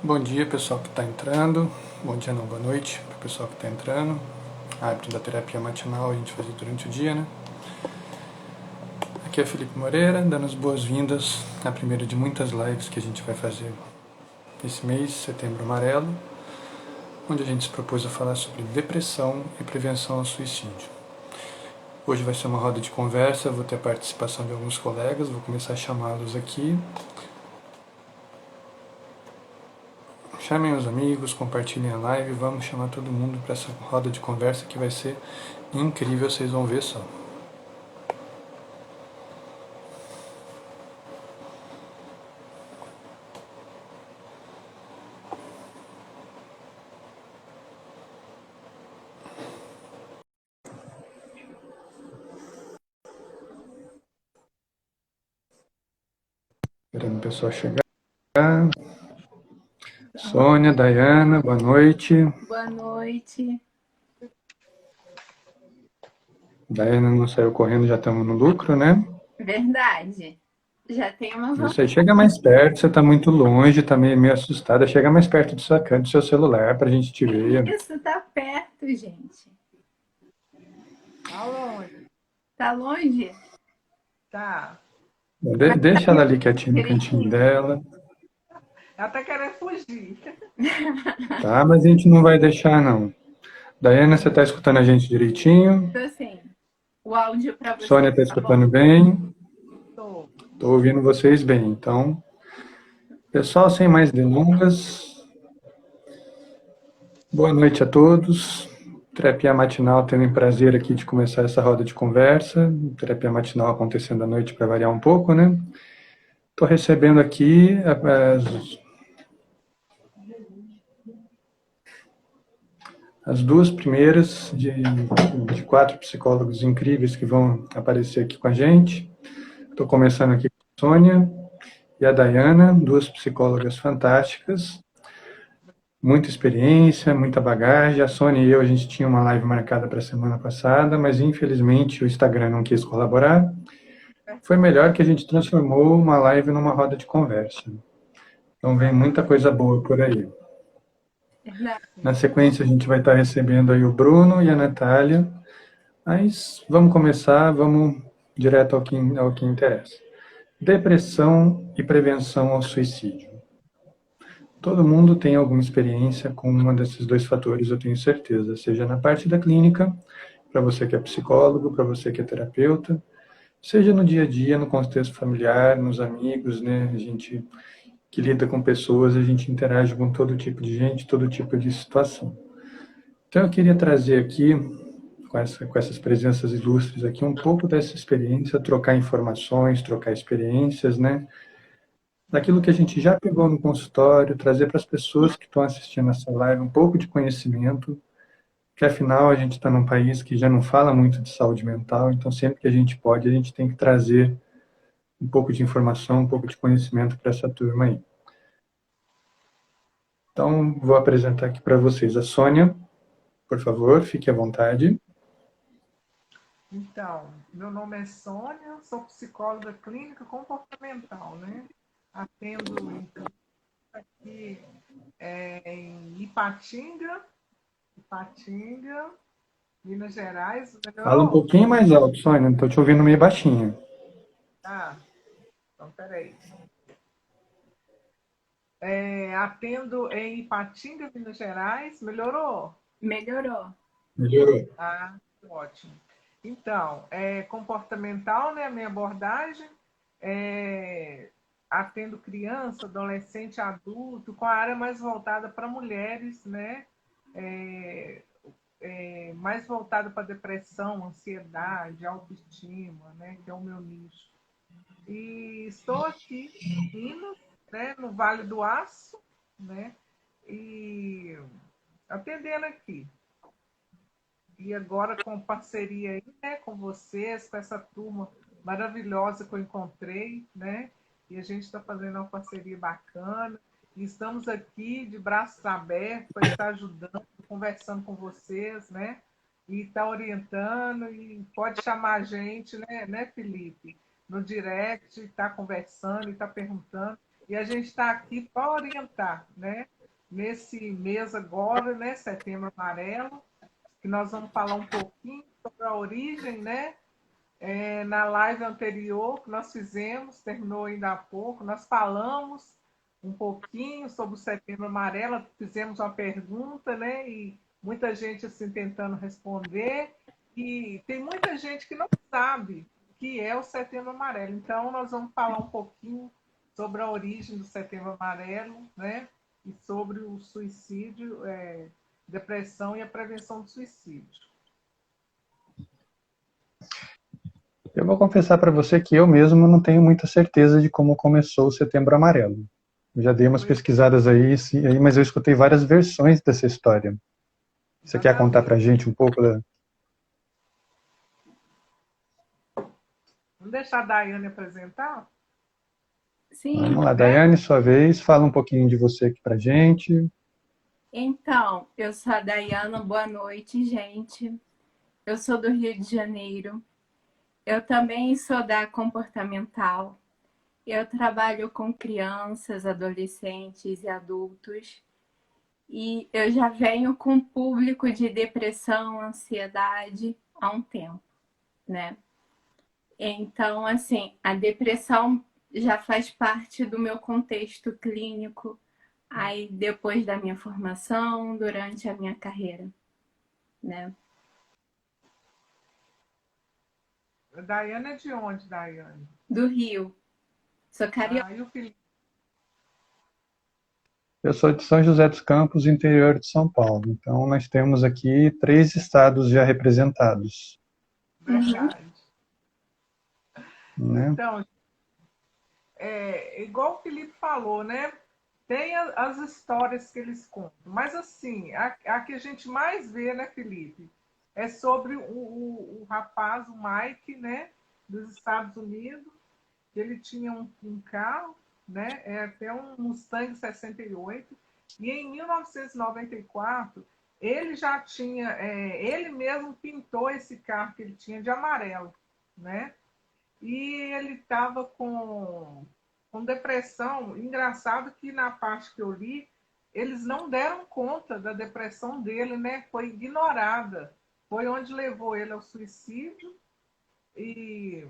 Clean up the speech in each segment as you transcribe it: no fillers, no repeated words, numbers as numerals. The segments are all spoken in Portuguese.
Bom dia, pessoal que está entrando. Bom dia, não, boa noite para o pessoal que está entrando. Hábito da terapia matinal a gente faz durante o dia, né? Aqui é Felipe Moreira, dando as boas-vindas à primeira de muitas lives que a gente vai fazer esse mês, Setembro Amarelo, onde a gente se propôs a falar sobre depressão e prevenção ao suicídio. Hoje vai ser uma roda de conversa, vou ter a participação de alguns colegas, vou começar a chamá-los aqui. Chamem os amigos, compartilhem a live, vamos chamar todo mundo para essa roda de conversa que vai ser incrível, vocês vão ver só. Esperando o pessoal chegar. Sônia, Dayana, boa noite. Boa noite. Dayana não saiu correndo, já estamos no lucro, né? Verdade. Já tem uma Isso aí, chega mais perto, você está muito longe, está meio assustada. Chega mais perto do seu celular para a gente te ver. Isso, tá perto, gente. Tá longe. Tá longe? Tá. Deixa ela ali quietinha no cantinho dela. Ela tá querendo fugir. Tá, mas a gente não vai deixar, não. Dayana, você está escutando a gente direitinho? Tô sim. O áudio para você Sônia está tá bom? escutando bem? Tô. Estou ouvindo vocês bem, então. Pessoal, sem mais delongas, boa noite a todos. Terapia matinal, tendo o prazer aqui de começar essa roda de conversa. Terapia matinal acontecendo à noite para variar um pouco, né? Estou recebendo aqui as duas primeiras de 4 psicólogos incríveis que vão aparecer aqui com a gente. Estou começando aqui com a Sônia e a Dayana, duas psicólogas fantásticas. Muita experiência, muita bagagem. A Sônia e eu, a gente tinha uma live marcada para a semana passada, mas infelizmente o Instagram não quis colaborar. Foi melhor que a gente transformou uma live numa roda de conversa. Então vem muita coisa boa por aí. Verdade. Na sequência a gente vai estar recebendo aí o Bruno e a Natália, mas vamos começar, vamos direto ao que interessa. Depressão e prevenção ao suicídio. Todo mundo tem alguma experiência com um desses dois fatores, eu tenho certeza, seja na parte da clínica, para você que é psicólogo, para você que é terapeuta, seja no dia a dia, no contexto familiar, nos amigos, né? A gente que lida com pessoas, a gente interage com todo tipo de gente, todo tipo de situação. Então eu queria trazer aqui, com essas presenças ilustres aqui, um pouco dessa experiência, trocar informações, trocar experiências, né? Daquilo que a gente já pegou no consultório, trazer para as pessoas que estão assistindo essa live um pouco de conhecimento, que afinal a gente está num país que já não fala muito de saúde mental, então sempre que a gente pode, a gente tem que trazer um pouco de informação, um pouco de conhecimento para essa turma aí. Então, vou apresentar aqui para vocês a Sônia. Por favor, fique à vontade. Então, meu nome é Sônia, sou psicóloga clínica comportamental, né? Atendo aqui em Ipatinga, Minas Gerais. Fala um Melhorou? pouquinho mais alto, Sônia, não estou te ouvindo meio baixinho. Ah, então peraí. Atendo em Ipatinga, Minas Gerais. Melhorou? Melhorou. Melhorou. Ah, ótimo. Então, comportamental, né? A minha abordagem é, atendo criança, adolescente, adulto, com a área mais voltada para mulheres, né? É, mais voltada para depressão, ansiedade, autoestima, né? Que é o meu nicho. E estou aqui em Minas, né? No Vale do Aço, né? E atendendo aqui. E agora com parceria aí, né, com vocês, com essa turma maravilhosa que eu encontrei, né? E a gente está fazendo uma parceria bacana. E estamos aqui de braços abertos para estar ajudando, conversando com vocês, né? E estar orientando, e pode chamar a gente, né, Felipe? No direct, estar conversando e estar perguntando. e a gente está aqui para orientar, né? Nesse mês agora, né? Setembro Amarelo, que nós vamos falar um pouquinho sobre a origem, né? Na live anterior que nós fizemos, terminou ainda há pouco, nós falamos um pouquinho sobre o Setembro Amarelo, fizemos uma pergunta, né? E muita gente assim tentando responder, e tem muita gente que não sabe o que é o Setembro Amarelo. Então, nós vamos falar um pouquinho sobre a origem do Setembro Amarelo, né? E sobre o suicídio, depressão e a prevenção do suicídio. Eu vou confessar para você que eu mesmo não tenho muita certeza de como começou o Setembro Amarelo. Eu já dei umas pesquisadas aí, mas eu escutei várias versões dessa história. Você quer contar para a gente um pouco da... Vamos deixar a Daiane apresentar? Sim. Vamos lá, Daiane, sua vez. Fala um pouquinho de você aqui para a gente. Então, eu sou a Daiana, boa noite, gente. Eu sou do Rio de Janeiro. Eu também sou da comportamental. Eu trabalho com crianças, adolescentes e adultos. E eu já venho com público de depressão, ansiedade há um tempo, né? Então, assim, a depressão já faz parte do meu contexto clínico, aí depois da minha formação, durante a minha carreira, né? Daiane é de onde, Daiane? Do Rio. Sou carioca. E o Felipe? Eu sou de São José dos Campos, interior de São Paulo. Então, nós temos aqui 3 estados já representados. Verdade. Né? Então, igual o Felipe falou, né? Tem as histórias que eles contam. Mas, assim, a que a gente mais vê, né, Felipe? É sobre o rapaz, o Mike, né? Dos Estados Unidos. Ele tinha um carro, né? Até um Mustang 68. E em 1994, ele já tinha... ele mesmo pintou esse carro que ele tinha de amarelo, né? E ele estava com depressão. Engraçado que na parte que eu li, eles não deram conta da depressão dele, né? Foi ignorada. Foi onde levou ele ao suicídio. E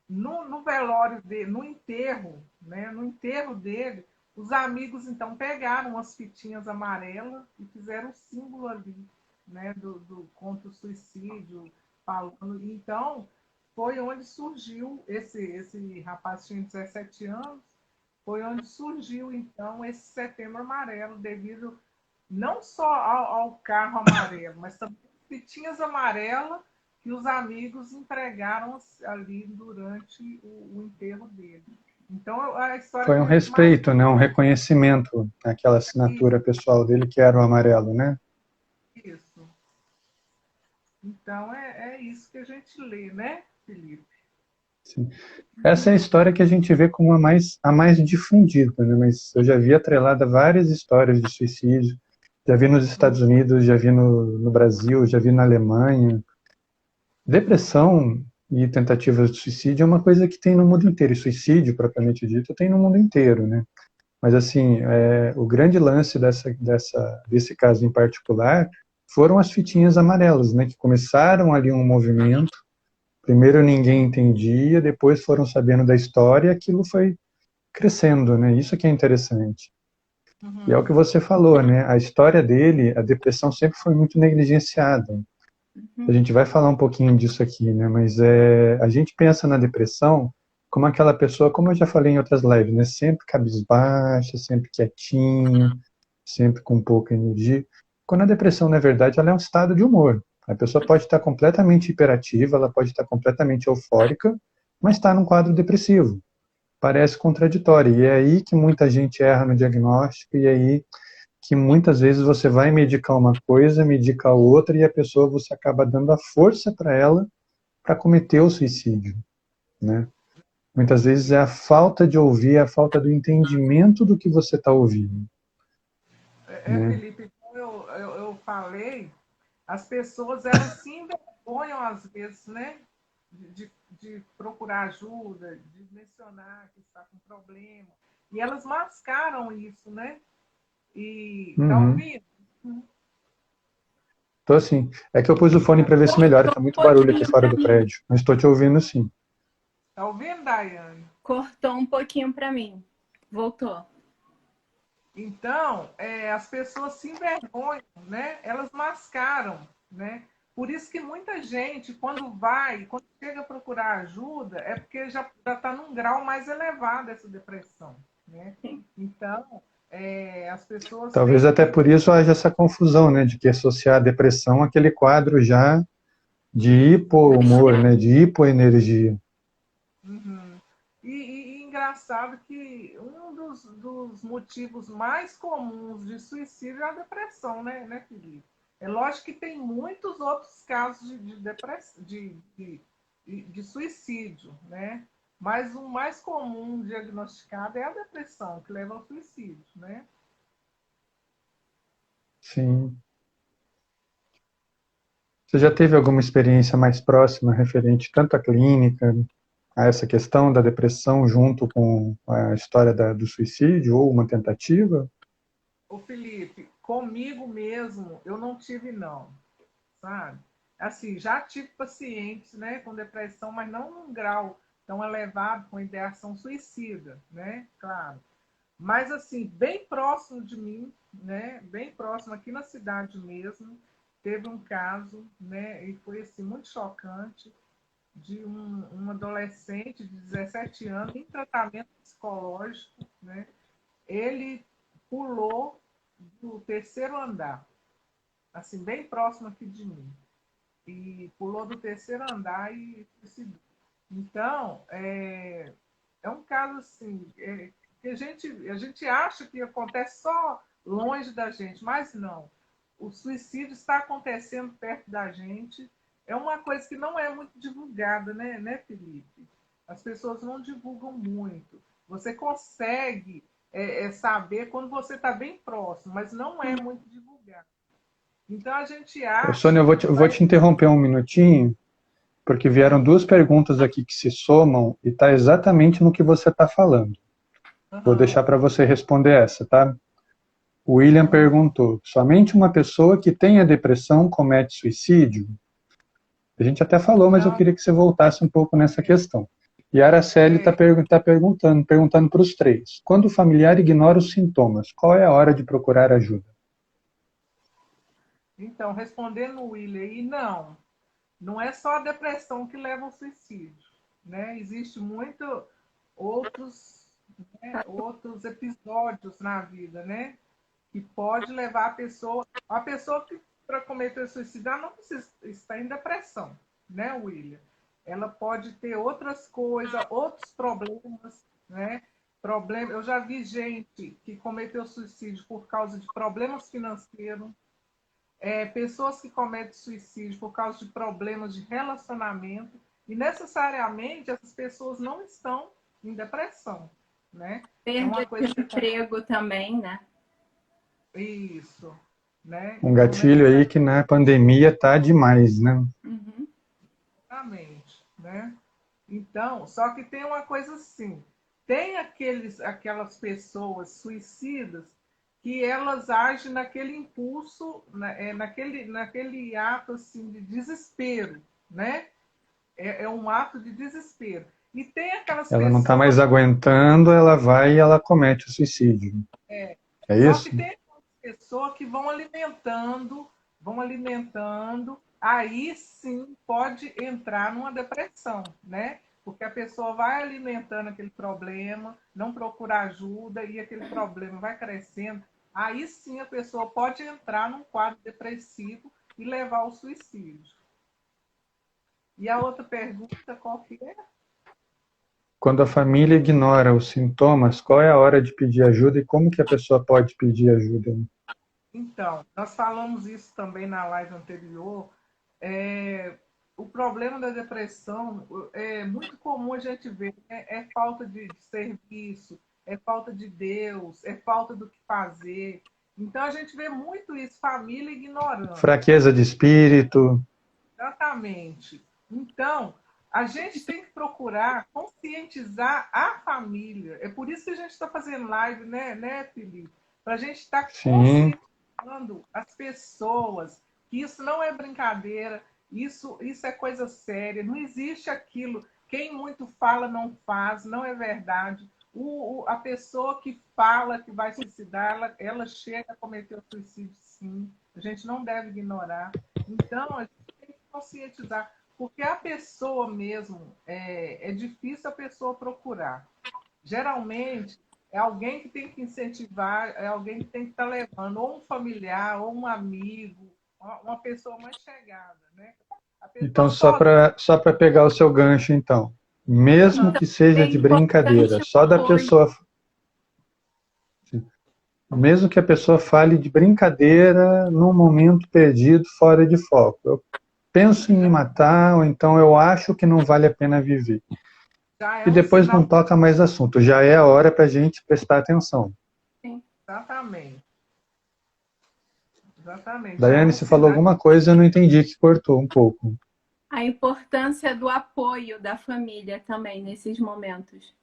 no velório dele, no enterro, né? No enterro dele, os amigos então pegaram as fitinhas amarelas e fizeram o símbolo ali, né? Do contra o suicídio, falando. Então, foi onde surgiu esse rapaz tinha 17 anos, foi onde surgiu então esse Setembro Amarelo, devido não só ao carro amarelo, mas também fitinhas amarelas que os amigos entregaram ali durante o enterro dele. Então, a história Foi que um a gente mais... respeito, né? Um reconhecimento àquela assinatura pessoal dele, que era o amarelo, né? Isso. Então, é isso que a gente lê, né, Felipe? Sim. Essa é a história que a gente vê como a mais difundida, né? Mas eu já vi atrelada várias histórias de suicídio. Já vi nos Estados Unidos, já vi no Brasil, já vi na Alemanha. Depressão e tentativas de suicídio é uma coisa que tem no mundo inteiro. E suicídio, propriamente dito, tem no mundo inteiro, né? Mas, assim, o grande lance desse caso em particular foram as fitinhas amarelas, né? Que começaram ali um movimento. Primeiro ninguém entendia, depois foram sabendo da história e aquilo foi crescendo, né? Isso que é interessante. E é o que você falou, né? A história dele, a depressão sempre foi muito negligenciada. A gente vai falar um pouquinho disso aqui, né? Mas a gente pensa na depressão como aquela pessoa, como eu já falei em outras lives, né? Sempre cabisbaixa, sempre quietinha, sempre com pouca energia. Quando a depressão, na verdade, ela é um estado de humor. A pessoa pode estar completamente hiperativa, ela pode estar completamente eufórica, mas está num quadro depressivo. Parece contraditório. E é aí que muita gente erra no diagnóstico, e é aí que muitas vezes você vai medicar uma coisa, medica outra, e a pessoa você acaba dando a força para ela para cometer o suicídio, né? Muitas vezes é a falta de ouvir, a falta do entendimento do que você está ouvindo. Né? Felipe, como eu falei, as pessoas elas se envergonham às vezes, né? De procurar ajuda, de mencionar que está com problema. E elas mascaram isso, né? E tá Uhum. ouvindo? Tô assim. É que eu pus o fone para ver se melhora. Tá Cortou um muito barulho aqui pouquinho fora para do mim. prédio. Mas estou te ouvindo sim. Tá ouvindo, Daiane? Cortou um pouquinho para mim. Voltou. Então, as pessoas se envergonham, né? Elas mascaram, né? Por isso que muita gente, quando chega a procurar ajuda, é porque já está num grau mais elevado essa depressão, né? Sim. Então, as pessoas Talvez têm até que... por isso haja essa confusão, né? De que associar a depressão àquele quadro já de hipo-humor, né? De hipoenergia. Uhum. E engraçado que um dos motivos mais comuns de suicídio é a depressão, né, Felipe? É lógico que tem muitos outros casos de suicídio, né? Mas o mais comum diagnosticado é a depressão, que leva ao suicídio, né? Sim. Você já teve alguma experiência mais próxima referente tanto à clínica, a essa questão da depressão junto com a história do suicídio ou uma tentativa? Ô Felipe, comigo mesmo eu não tive não, sabe? Assim, já tive pacientes, né, com depressão, mas não num grau tão elevado, com ideação suicida, né, claro. Mas, assim, bem próximo de mim, né, bem próximo, aqui na cidade mesmo, teve um caso, né, e foi, assim, muito chocante, de um adolescente de 17 anos em tratamento psicológico, né, ele pulou do terceiro andar, assim, bem próximo aqui de mim e pulou do terceiro andar e suicidou. Então, é um caso assim, que a gente acha que acontece só longe da gente, mas não. O suicídio está acontecendo perto da gente. É uma coisa que não é muito divulgada, né, Felipe? As pessoas não divulgam muito. Você consegue saber quando você está bem próximo, mas não é muito divulgado. Então a gente Ô, Sônia, acha eu que vou vai. te interromper um minutinho, porque vieram duas perguntas aqui que se somam e está exatamente no que você está falando. Vou Uhum, deixar para você responder essa, tá? O William uhum, perguntou: somente uma pessoa que tem a depressão comete suicídio? A gente até falou, mas eu não, queria que você voltasse um pouco nessa questão. E a Araceli está é, perguntando para os três: quando o familiar ignora os sintomas, qual é a hora de procurar ajuda? então, respondendo o William aí, não é só a depressão que leva ao suicídio, né? Existe muito outros, outros episódios na vida, né? Que pode levar a pessoa que para cometer suicídio, ela não precisa estar em depressão, né, William? Ela pode ter outras coisas, outros problemas, né? Eu já vi gente que cometeu suicídio por causa de problemas financeiros, pessoas que cometem suicídio por causa de problemas de relacionamento, e necessariamente essas pessoas não estão em depressão, né? É Perda uma de coisa que emprego também, né? isso, né? Um Então, gatilho aí que na pandemia tá demais, né? Uhum. necessariamente, né? Então, só que tem uma coisa assim, tem aquelas pessoas suicidas que elas agem naquele impulso, naquele ato assim de desespero, né? É um ato de desespero. E tem aquelas Ela não está pessoas. mais aguentando, ela vai e ela comete o suicídio. É Só que isso? tem aquelas pessoas que vão alimentando, aí sim pode entrar numa depressão, né? Porque a pessoa vai alimentando aquele problema, não procura ajuda e aquele problema vai crescendo. Aí sim a pessoa pode entrar num quadro depressivo e levar ao suicídio. E a outra pergunta, qual que é? Quando a família ignora os sintomas, qual é a hora de pedir ajuda e como que a pessoa pode pedir ajuda? Então, nós falamos isso também na live anterior. É, o problema da depressão é muito comum a gente ver, né? É falta de serviço, é falta de Deus, é falta do que fazer. Então a gente vê muito isso, família ignorando. Fraqueza de espírito. Exatamente. Então, A gente tem que procurar conscientizar a família. É por isso que a gente está fazendo live, né, Felipe? Para a gente estar conscientizando as pessoas que isso não é brincadeira, isso é coisa séria, não existe aquilo. Quem muito fala não faz, não é verdade. A pessoa que fala que vai suicidar, ela chega a cometer o suicídio, sim. A gente não deve ignorar. Então, a gente tem que conscientizar. Porque a pessoa mesmo, é difícil a pessoa procurar. Geralmente, é alguém que tem que incentivar, é alguém que tem que estar levando, ou um familiar, ou um amigo, uma pessoa mais chegada, né? Então, só para pegar o seu gancho, então, mesmo que seja de brincadeira, só da pessoa, mesmo que a pessoa fale de brincadeira num momento perdido, fora de foco. Eu penso em me matar, ou então eu acho que não vale a pena viver. E depois não toca mais assunto. Já é a hora para a gente prestar atenção. Sim. Exatamente. Daiane, você falou alguma coisa, eu não entendi, que cortou um pouco. A importância do apoio da família também nesses momentos.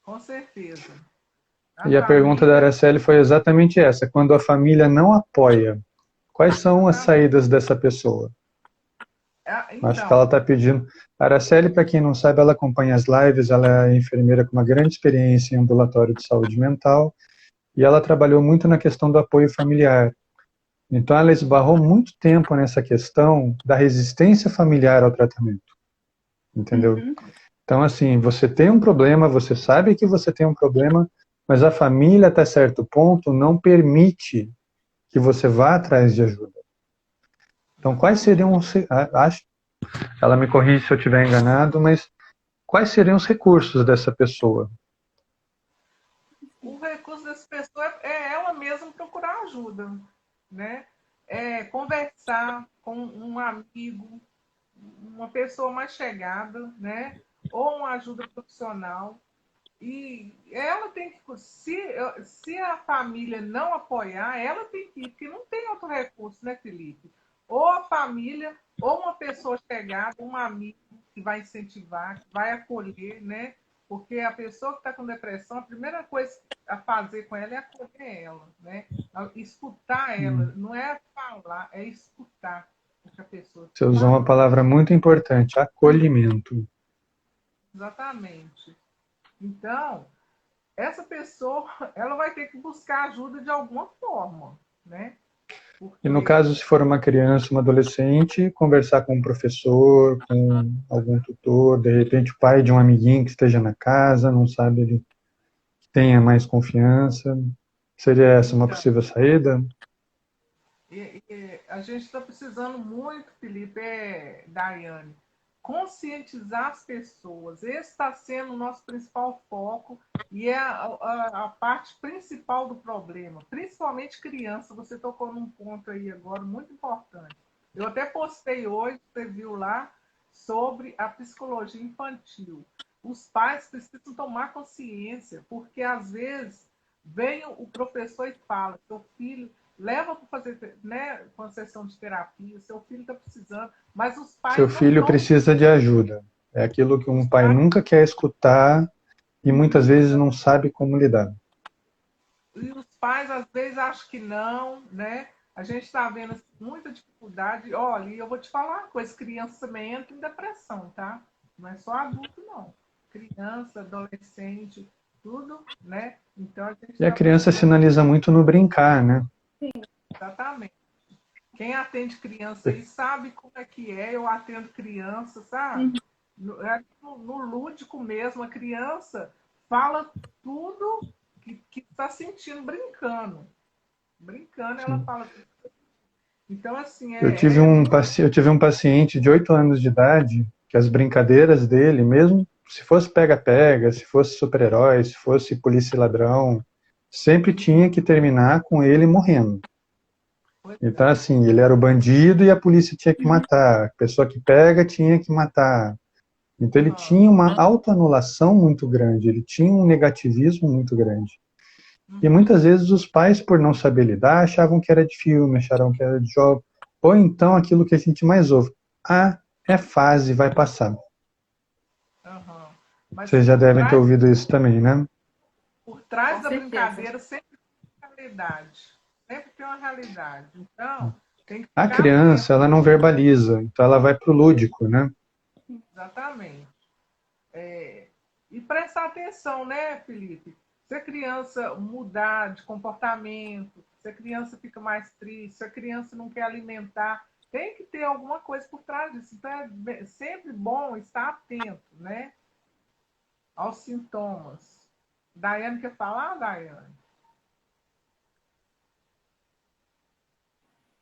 Com certeza. E a pergunta da Araceli foi exatamente essa. Quando a família não apoia, quais são as saídas dessa pessoa? Então, acho que ela está pedindo. A Araceli, para quem não sabe, ela acompanha as lives, ela é enfermeira com uma grande experiência em ambulatório de saúde mental e ela trabalhou muito na questão do apoio familiar. Então, ela esbarrou muito tempo nessa questão da resistência familiar ao tratamento. Entendeu? Uhum. Então, assim, você tem um problema, você sabe que você tem um problema, mas a família, até certo ponto, não permite que você vá atrás de ajuda. Então, quais seriam os... Ela me corrige se eu estiver enganado, mas quais seriam os recursos dessa pessoa? O recurso dessa pessoa é ela mesma procurar ajuda, né? Conversar com um amigo, uma pessoa mais chegada, né? Ou uma ajuda profissional. E ela tem que, se a família não apoiar, ela tem que ir, porque não tem outro recurso, né, Felipe? Ou a família, ou uma pessoa chegada, um amigo que vai incentivar, que vai acolher, né? Porque a pessoa que está com depressão, a primeira coisa a fazer com ela é acolher ela, né? Escutar ela, não é falar, é escutar o que a pessoa... Você usou uma palavra muito importante, acolhimento. Exatamente. Então, essa pessoa, ela vai ter que buscar ajuda de alguma forma, né? E no caso, se for uma criança, uma adolescente, conversar com um professor, com algum tutor, de repente o pai de um amiguinho que esteja na casa, não sabe, ele tenha mais confiança. Seria essa uma possível saída? A gente está precisando muito, Felipe, Daiane, conscientizar as pessoas. Esse está sendo o nosso principal foco e é a parte principal do problema, principalmente criança. Você tocou num ponto aí agora muito importante. Eu até postei hoje, você viu lá, sobre a psicologia infantil. Os pais precisam tomar consciência, porque às vezes vem o professor e fala, seu filho... leva para fazer, né, uma sessão de terapia, seu filho está precisando, mas os pais... Seu filho precisa de ajuda. É aquilo que um pai nunca quer escutar e muitas vezes não sabe como lidar. E os pais, às vezes, acham que não, né? A gente está vendo muita dificuldade. Olha, eu vou te falar uma coisa, criança também entra em depressão, tá? Não é só adulto, não. Criança, adolescente, tudo, né? Então, a gente e a criança sinaliza muito no brincar, né? Sim, exatamente. Quem atende criança aí sabe como é que é. Eu atendo criança, sabe? No lúdico mesmo, a criança fala tudo que está sentindo brincando. Brincando, ela fala tudo. Então, assim... Eu tive um paciente de 8 anos de idade que as brincadeiras dele, mesmo se fosse pega-pega, se fosse super-herói, se fosse polícia e ladrão, sempre tinha que terminar com ele morrendo. Então, assim, ele era o bandido e a polícia tinha que matar. A pessoa que pega tinha que matar. Então, ele tinha uma autoanulação muito grande, ele tinha um negativismo muito grande. E muitas vezes os pais, por não saber lidar, achavam que era de filme, acharam que era de jogo. Ou então aquilo que a gente mais ouve. Ah, é fase, vai passar. Mas Vocês já por devem ter trás, ouvido isso também, né? por trás Com da certeza. brincadeira sempre tem uma realidade. Sempre tem uma realidade. Então, tem que A ficar atento. criança, ela não verbaliza, então ela vai para o lúdico, né? Exatamente. É, e prestar atenção, né, Felipe? Se a criança mudar de comportamento, se a criança fica mais triste, se a criança não quer alimentar, tem que ter alguma coisa por trás disso. Então é sempre bom estar atento, né, aos sintomas. Daiane quer falar, Daiane?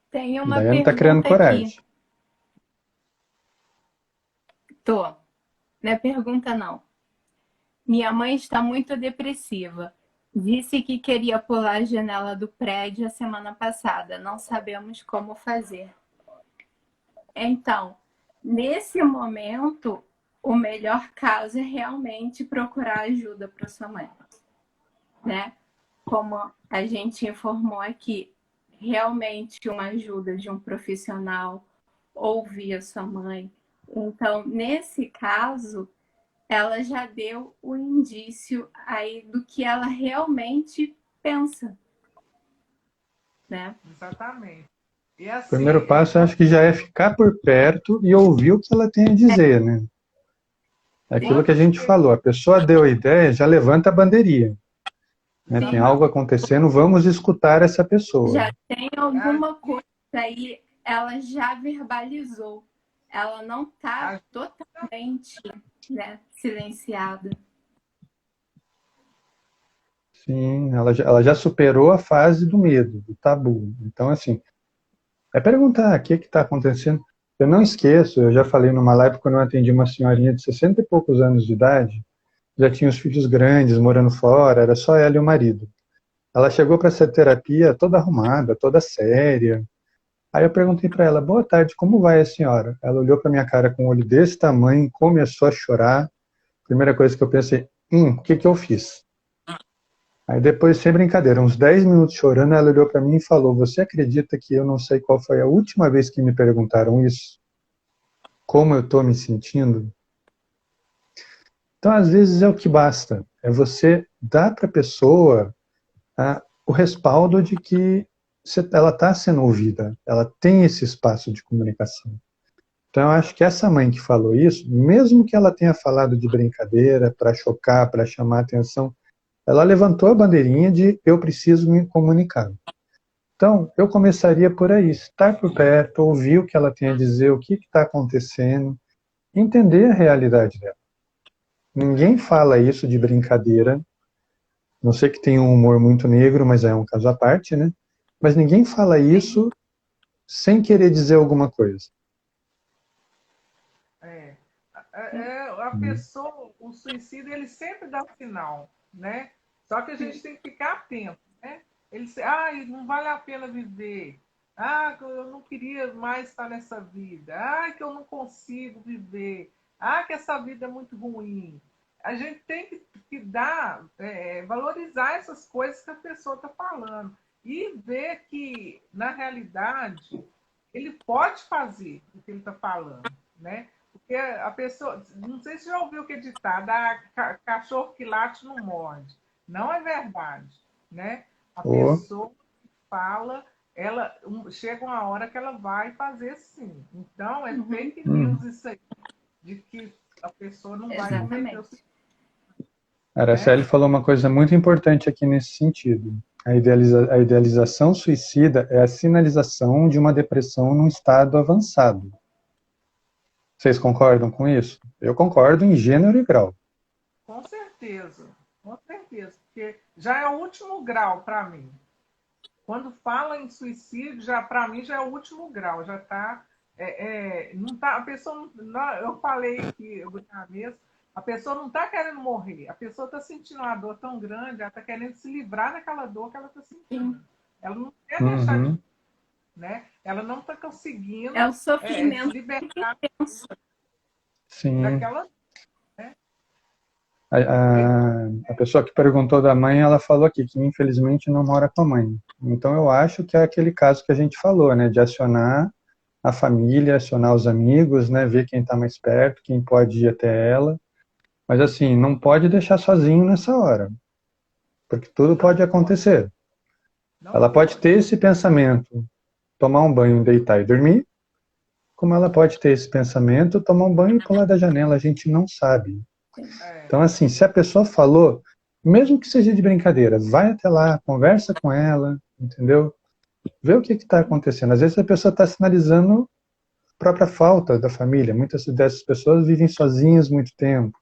Tem uma Daiane está criando pergunta aqui. coragem. Tô. Não é pergunta, não. Minha mãe está muito depressiva. Disse que queria pular a janela do prédio a semana passada. Não sabemos como fazer. Então, nesse momento, o melhor caso é realmente procurar ajuda para sua mãe, né? Como a gente informou aqui, realmente uma ajuda de um profissional, ouvir a sua mãe. Então, nesse caso, ela já deu o indício aí do que ela realmente pensa, né? Exatamente. E O primeiro assim, passo, eu acho que já é ficar por perto e ouvir o que ela tem a dizer, né? É aquilo que a quando gente chega, falou, a pessoa deu a ideia, já levanta a bandeirinha. Né? Tem Sim, algo acontecendo, vamos escutar essa pessoa. já tem alguma coisa aí, ela já verbalizou. Ela não está totalmente, né, silenciada. Sim, ela já superou a fase do medo, do tabu. Então, assim, é perguntar o que está acontecendo. Eu não esqueço, eu já falei numa live quando eu atendi uma senhorinha de 60 e poucos anos de idade, já tinha os filhos grandes, morando fora, era só ela e o marido. Ela chegou para essa terapia toda arrumada, toda séria. Aí eu perguntei para ela, boa tarde, como vai a senhora? Ela olhou para minha cara com um olho desse tamanho, começou a chorar. Primeira coisa que eu pensei, o que que eu fiz? Aí depois, sem brincadeira, uns 10 minutos chorando, ela olhou para mim e falou, você acredita que eu não sei qual foi a última vez que me perguntaram isso? Como eu estou me sentindo? Então, às vezes, é o que basta. É você dar para a pessoa o respaldo de que ela está sendo ouvida. Ela tem esse espaço de comunicação. Então, eu acho que essa mãe que falou isso, mesmo que ela tenha falado de brincadeira, para chocar, para chamar atenção, ela levantou a bandeirinha de eu preciso me comunicar. Então, eu começaria por aí, estar por perto, ouvir o que ela tem a dizer, o que está acontecendo, entender a realidade dela. Ninguém fala isso de brincadeira, não sei que tem um humor muito negro, mas é um caso à parte, né? Mas ninguém fala isso sem querer dizer alguma coisa. é, a pessoa, o suicídio, ele sempre dá sinal, né? Só que a gente tem que ficar atento, né? Ele, não vale a pena viver. Ah, eu não queria mais estar nessa vida. Ah, que eu não consigo viver. Ah, que essa vida é muito ruim. A gente tem que dar, valorizar essas coisas que a pessoa está falando e ver que, na realidade, ele pode fazer o que ele está falando, né? Porque a pessoa, não sei se já ouviu que ditado, cachorro que late não morde. Não é verdade, né? A Oh. pessoa que fala, chega uma hora que ela vai fazer sim. Então, é fake news isso aí, de que a pessoa não vai cometer o suicídio. A Araceli falou uma coisa muito importante aqui nesse sentido. A idealização suicida é a sinalização de uma depressão num estado avançado. Vocês concordam com isso? Eu concordo em gênero e grau. Com certeza, porque já é o último grau para mim. Quando fala em suicídio, já para mim já é o último grau, já está, não tá, a pessoa, não, eu falei aqui na mesa, a pessoa não está querendo morrer, a pessoa está sentindo uma dor tão grande, ela está querendo se livrar daquela dor que ela está sentindo. Ela não quer deixar de, né? Ela não está conseguindo É o sofrimento se libertar Sim. daquela. A pessoa que perguntou da mãe, ela falou aqui que infelizmente não mora com a mãe. Então eu acho que é aquele caso que a gente falou, né, de acionar a família, acionar os amigos, né, ver quem está mais perto, quem pode ir até ela. Mas assim, não pode deixar sozinho nessa hora, porque tudo pode acontecer. Não Ela pode pode. ter esse pensamento, tomar um banho, deitar e dormir, como ela pode ter esse pensamento, tomar um banho e pular da janela, a gente não sabe. É, Então, assim, se a pessoa falou, mesmo que seja de brincadeira, vai até lá, conversa com ela, entendeu? Vê o que está acontecendo. Às vezes a pessoa está sinalizando a própria falta da família. Muitas dessas pessoas vivem sozinhas muito tempo.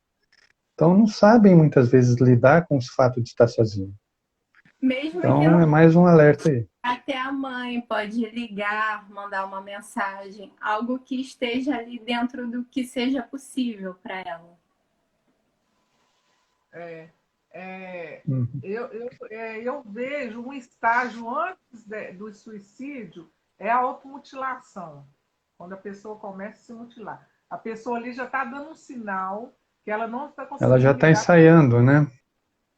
Então, não sabem muitas vezes lidar com o fato de estar sozinho. Mesmo que Então, não, é mais um alerta aí. até a mãe pode ligar, mandar uma mensagem, algo que esteja ali dentro do que seja possível para ela. é, é, Uhum. eu vejo um estágio antes do suicídio, é a automutilação. Quando a pessoa começa a se mutilar. A pessoa ali já está dando um sinal que ela não está Ela já conseguindo está lidar, ensaiando, né?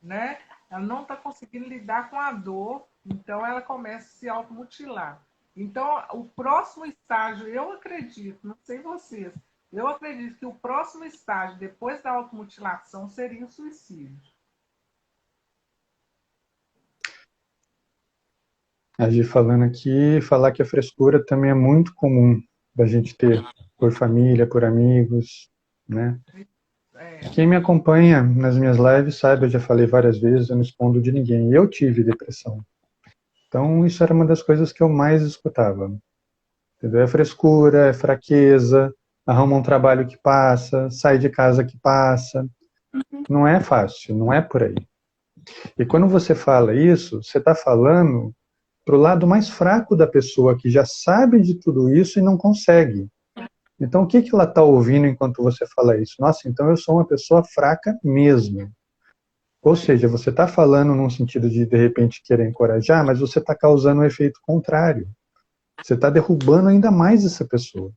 né? Ela não está conseguindo lidar com a dor, então ela começa a se automutilar. Então, o próximo estágio, eu acredito, não sei vocês, eu acredito que o próximo estágio, depois da automutilação, seria o suicídio. A Gi falando aqui, falar que a frescura também é muito comum da gente ter por família, por amigos, né? É, Quem me acompanha nas minhas lives sabe, eu já falei várias vezes, eu não escondo de ninguém. Eu tive depressão. Então, isso era uma das coisas que eu mais escutava. Entendeu? É frescura, é fraqueza, arruma um trabalho que passa, sai de casa que passa. Não é fácil, não é por aí. E quando você fala isso, você está falando para o lado mais fraco da pessoa que já sabe de tudo isso e não consegue. Então, o que, que ela está ouvindo enquanto você fala isso? Nossa, então eu sou uma pessoa fraca mesmo. Ou seja, você está falando num sentido de repente, querer encorajar, mas você está causando um efeito contrário. Você está derrubando ainda mais essa pessoa.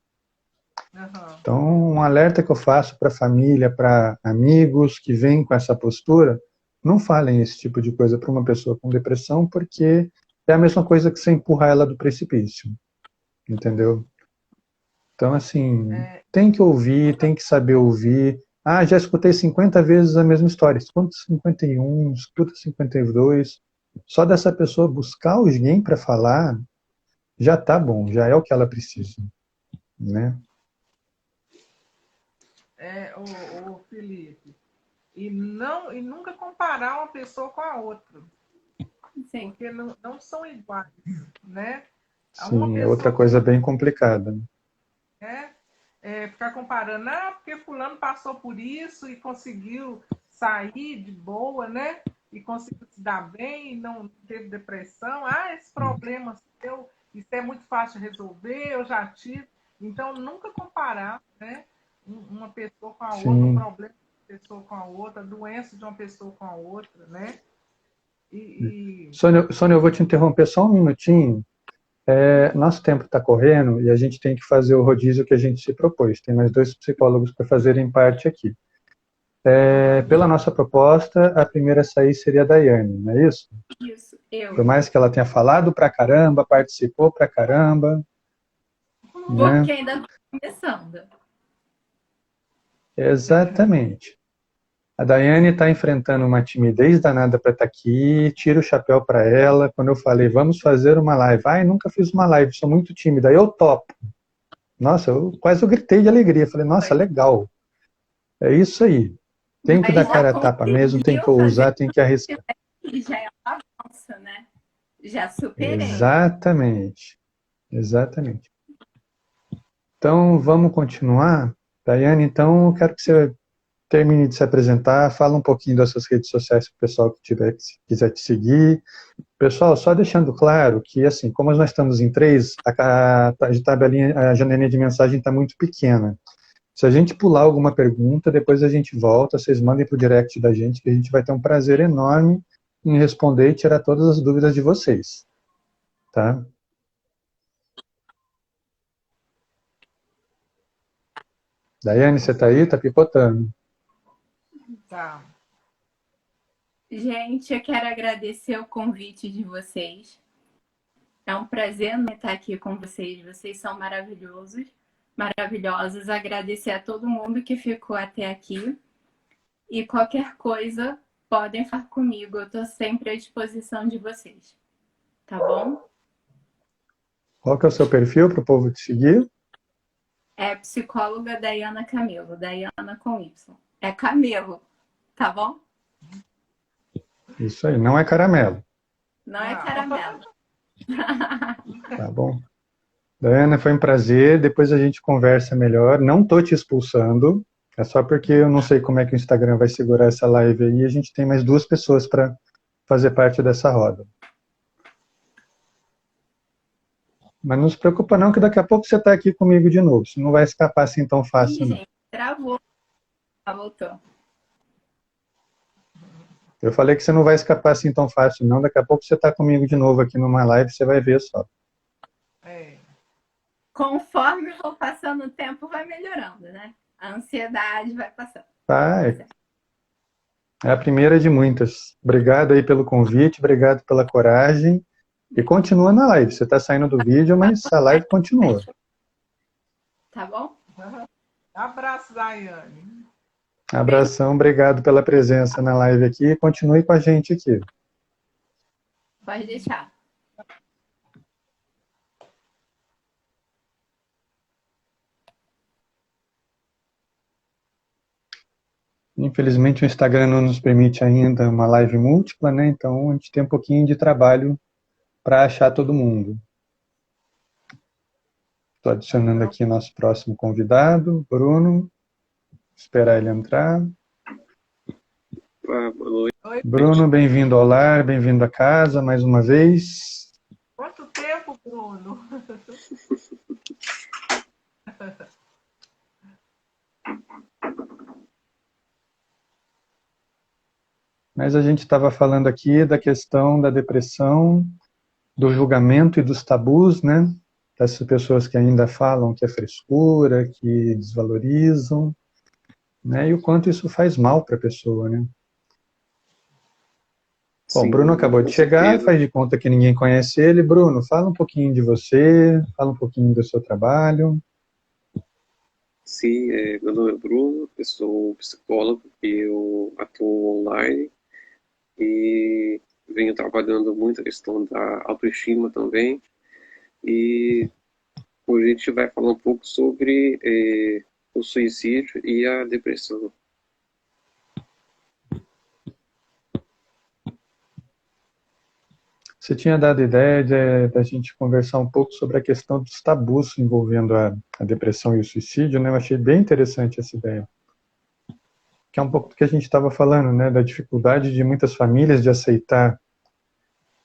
uhum. Então, um alerta que eu faço para a família, para amigos que vêm com essa postura, não falem esse tipo de coisa para uma pessoa com depressão, porque é a mesma coisa que você empurrar ela do precipício, entendeu? Então, assim, É, tem que ouvir, tem que saber ouvir. Ah, já escutei 50 vezes a mesma história. Escuta 51, escuta 52. Só dessa pessoa buscar alguém para falar, já tá bom, já é o que ela precisa, né? o Felipe. E nunca comparar uma pessoa com a outra, Sim. porque não são iguais, né? Uma Sim, é outra pessoa tem coisa bem complicada. né? Ficar comparando, porque fulano passou por isso e conseguiu sair de boa, né? E conseguiu se dar bem, e não teve depressão. Esse problema seu, isso é muito fácil de resolver, eu já tive. Então, nunca comparar, né? Uma pessoa com a outra, o Sim. problema de uma pessoa com a outra, a doença de uma pessoa com a outra, né? E Sônia, eu vou te interromper só um minutinho. Nosso tempo está correndo e a gente tem que fazer o rodízio que a gente se propôs. Tem mais dois psicólogos para fazerem parte aqui. Pela nossa proposta, a primeira a sair seria a Daiane, não é isso? Isso, Por eu. mais que ela tenha falado pra caramba, participou pra caramba, né? Porque ainda estou começando. Exatamente. A Daiane está enfrentando uma timidez danada para estar aqui, tiro o chapéu para ela. Quando eu falei, vamos fazer uma live. Ai, nunca fiz uma live, sou muito tímida. Eu topo. Nossa, eu gritei de alegria. Falei, nossa, Foi. legal. É isso aí. Tem que dar Mas já cara a tapa mesmo, tem que conseguiu fazer ousar, tem que arriscar. e já é um avanço, né? Já superei. Exatamente. Exatamente. Então, vamos continuar. Daiane, então, eu quero que você termine de se apresentar, fala um pouquinho das suas redes sociais para o pessoal que quiser te seguir. Pessoal, só deixando claro que, assim, como nós estamos em três, a janelinha de mensagem está muito pequena. Se a gente pular alguma pergunta, depois a gente volta, vocês mandem para o direct da gente, que a gente vai ter um prazer enorme em responder e tirar todas as dúvidas de vocês. Tá? Daiane, você está aí? Está picotando. tá. Gente, eu quero agradecer o convite de vocês. É um prazer estar aqui com vocês. Vocês são maravilhosos, maravilhosos. Agradecer a todo mundo que ficou até aqui. E qualquer coisa, podem falar comigo. Eu estou sempre à disposição de vocês. Tá bom? Qual que é o seu perfil para o povo te seguir? É psicóloga Dayana Camelo. Dayana com Y. É Camelo, tá bom? Isso aí, não é caramelo. Não é caramelo. Tá bom? Daiana, foi um prazer. Depois a gente conversa melhor. Não tô te expulsando. É só porque eu não sei como é que o Instagram vai segurar essa live aí. A gente tem mais 2 pessoas para fazer parte dessa roda. Mas não se preocupa não, que daqui a pouco você está aqui comigo de novo. Você não vai escapar assim tão fácil, Ih, não. gente, travou. Ah, voltou. Eu falei que você não vai escapar assim tão fácil, não. Daqui a pouco você está comigo de novo aqui numa live, você vai ver só. Conforme eu vou passando o tempo, vai melhorando, né? A ansiedade vai passando. Vai. É a primeira de muitas. Obrigado aí pelo convite, obrigado pela coragem. E continua na live. Você está saindo do vídeo, mas a live continua. Tá bom? Abraço, Daiane. Abração, obrigado pela presença na live aqui. Continue com a gente aqui. Pode deixar. Infelizmente o Instagram não nos permite ainda uma live múltipla, né? Então a gente tem um pouquinho de trabalho para achar todo mundo. Estou adicionando aqui nosso próximo convidado, Bruno. Esperar ele entrar. Boa noite. Oi. Bruno, bem-vindo ao lar, bem-vindo à casa mais uma vez. Quanto tempo, Bruno? Mas a gente estava falando aqui da questão da depressão, do julgamento e dos tabus, né? Dessas pessoas que ainda falam que é frescura, que desvalorizam, né? E o quanto isso faz mal para a pessoa, né? Bom, Sim, Bruno acabou de com chegar, certeza. faz de conta que ninguém conhece ele. Bruno, fala um pouquinho de você, fala um pouquinho do seu trabalho. Sim, meu nome é Bruno, eu sou psicólogo e eu atuo online e venho trabalhando muito a questão da autoestima também. E hoje a gente vai falar um pouco sobre o suicídio e a depressão. Você tinha dado a ideia da gente conversar um pouco sobre a questão dos tabus envolvendo a depressão e o suicídio, né? Eu achei bem interessante essa ideia. Que é um pouco do que a gente estava falando, né? Da dificuldade de muitas famílias de aceitar,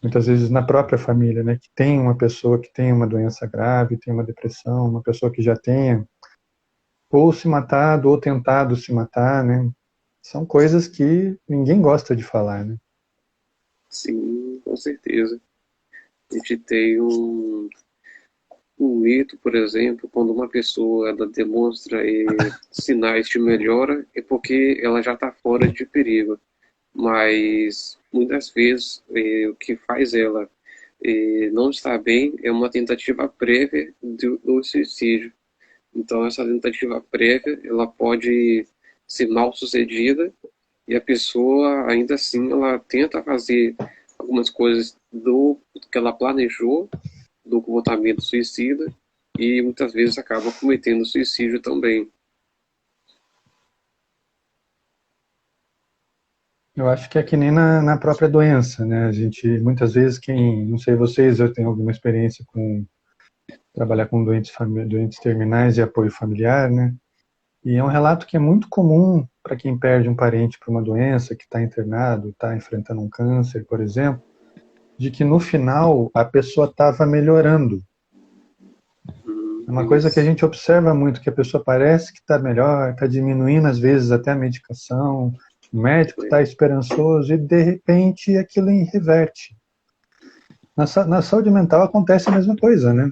muitas vezes na própria família, né? Que tem uma pessoa que tem uma doença grave, tem uma depressão, uma pessoa que já tenha ou se matado ou tentado se matar, né? São coisas que ninguém gosta de falar, né? Sim, com certeza. A gente tem um mito, por exemplo, quando uma pessoa ela demonstra sinais de melhora, é porque ela já está fora de perigo. Mas muitas vezes o que faz ela não estar bem é uma tentativa prévia do suicídio. Então essa tentativa prévia ela pode ser mal sucedida e a pessoa ainda assim ela tenta fazer algumas coisas do que ela planejou do comportamento suicida e muitas vezes acaba cometendo suicídio também. Eu acho que é que nem na própria doença, né? A gente, muitas vezes, não sei vocês, eu tenho alguma experiência com trabalhar com doentes terminais e apoio familiar, né? E é um relato que é muito comum para quem perde um parente por uma doença, que está internado, está enfrentando um câncer, por exemplo, de que no final a pessoa estava melhorando. É uma coisa que a gente observa muito, que a pessoa parece que está melhor, está diminuindo às vezes até a medicação, o médico está esperançoso e de repente aquilo reverte. Na saúde mental acontece a mesma coisa, né?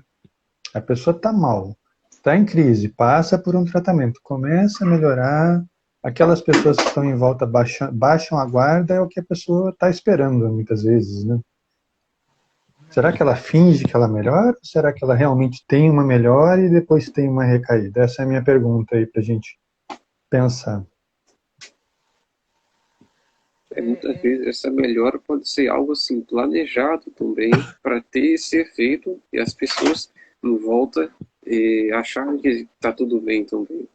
A pessoa está mal, está em crise, passa por um tratamento, começa a melhorar, aquelas pessoas que estão em volta baixam a guarda, é o que a pessoa está esperando muitas vezes, né? Será que ela finge que ela melhora? Ou será que ela realmente tem uma melhora e depois tem uma recaída? Essa é a minha pergunta aí para a gente pensar. Muitas vezes essa melhora pode ser algo assim planejado também para ter esse efeito e as pessoas em volta acharem que está tudo bem também.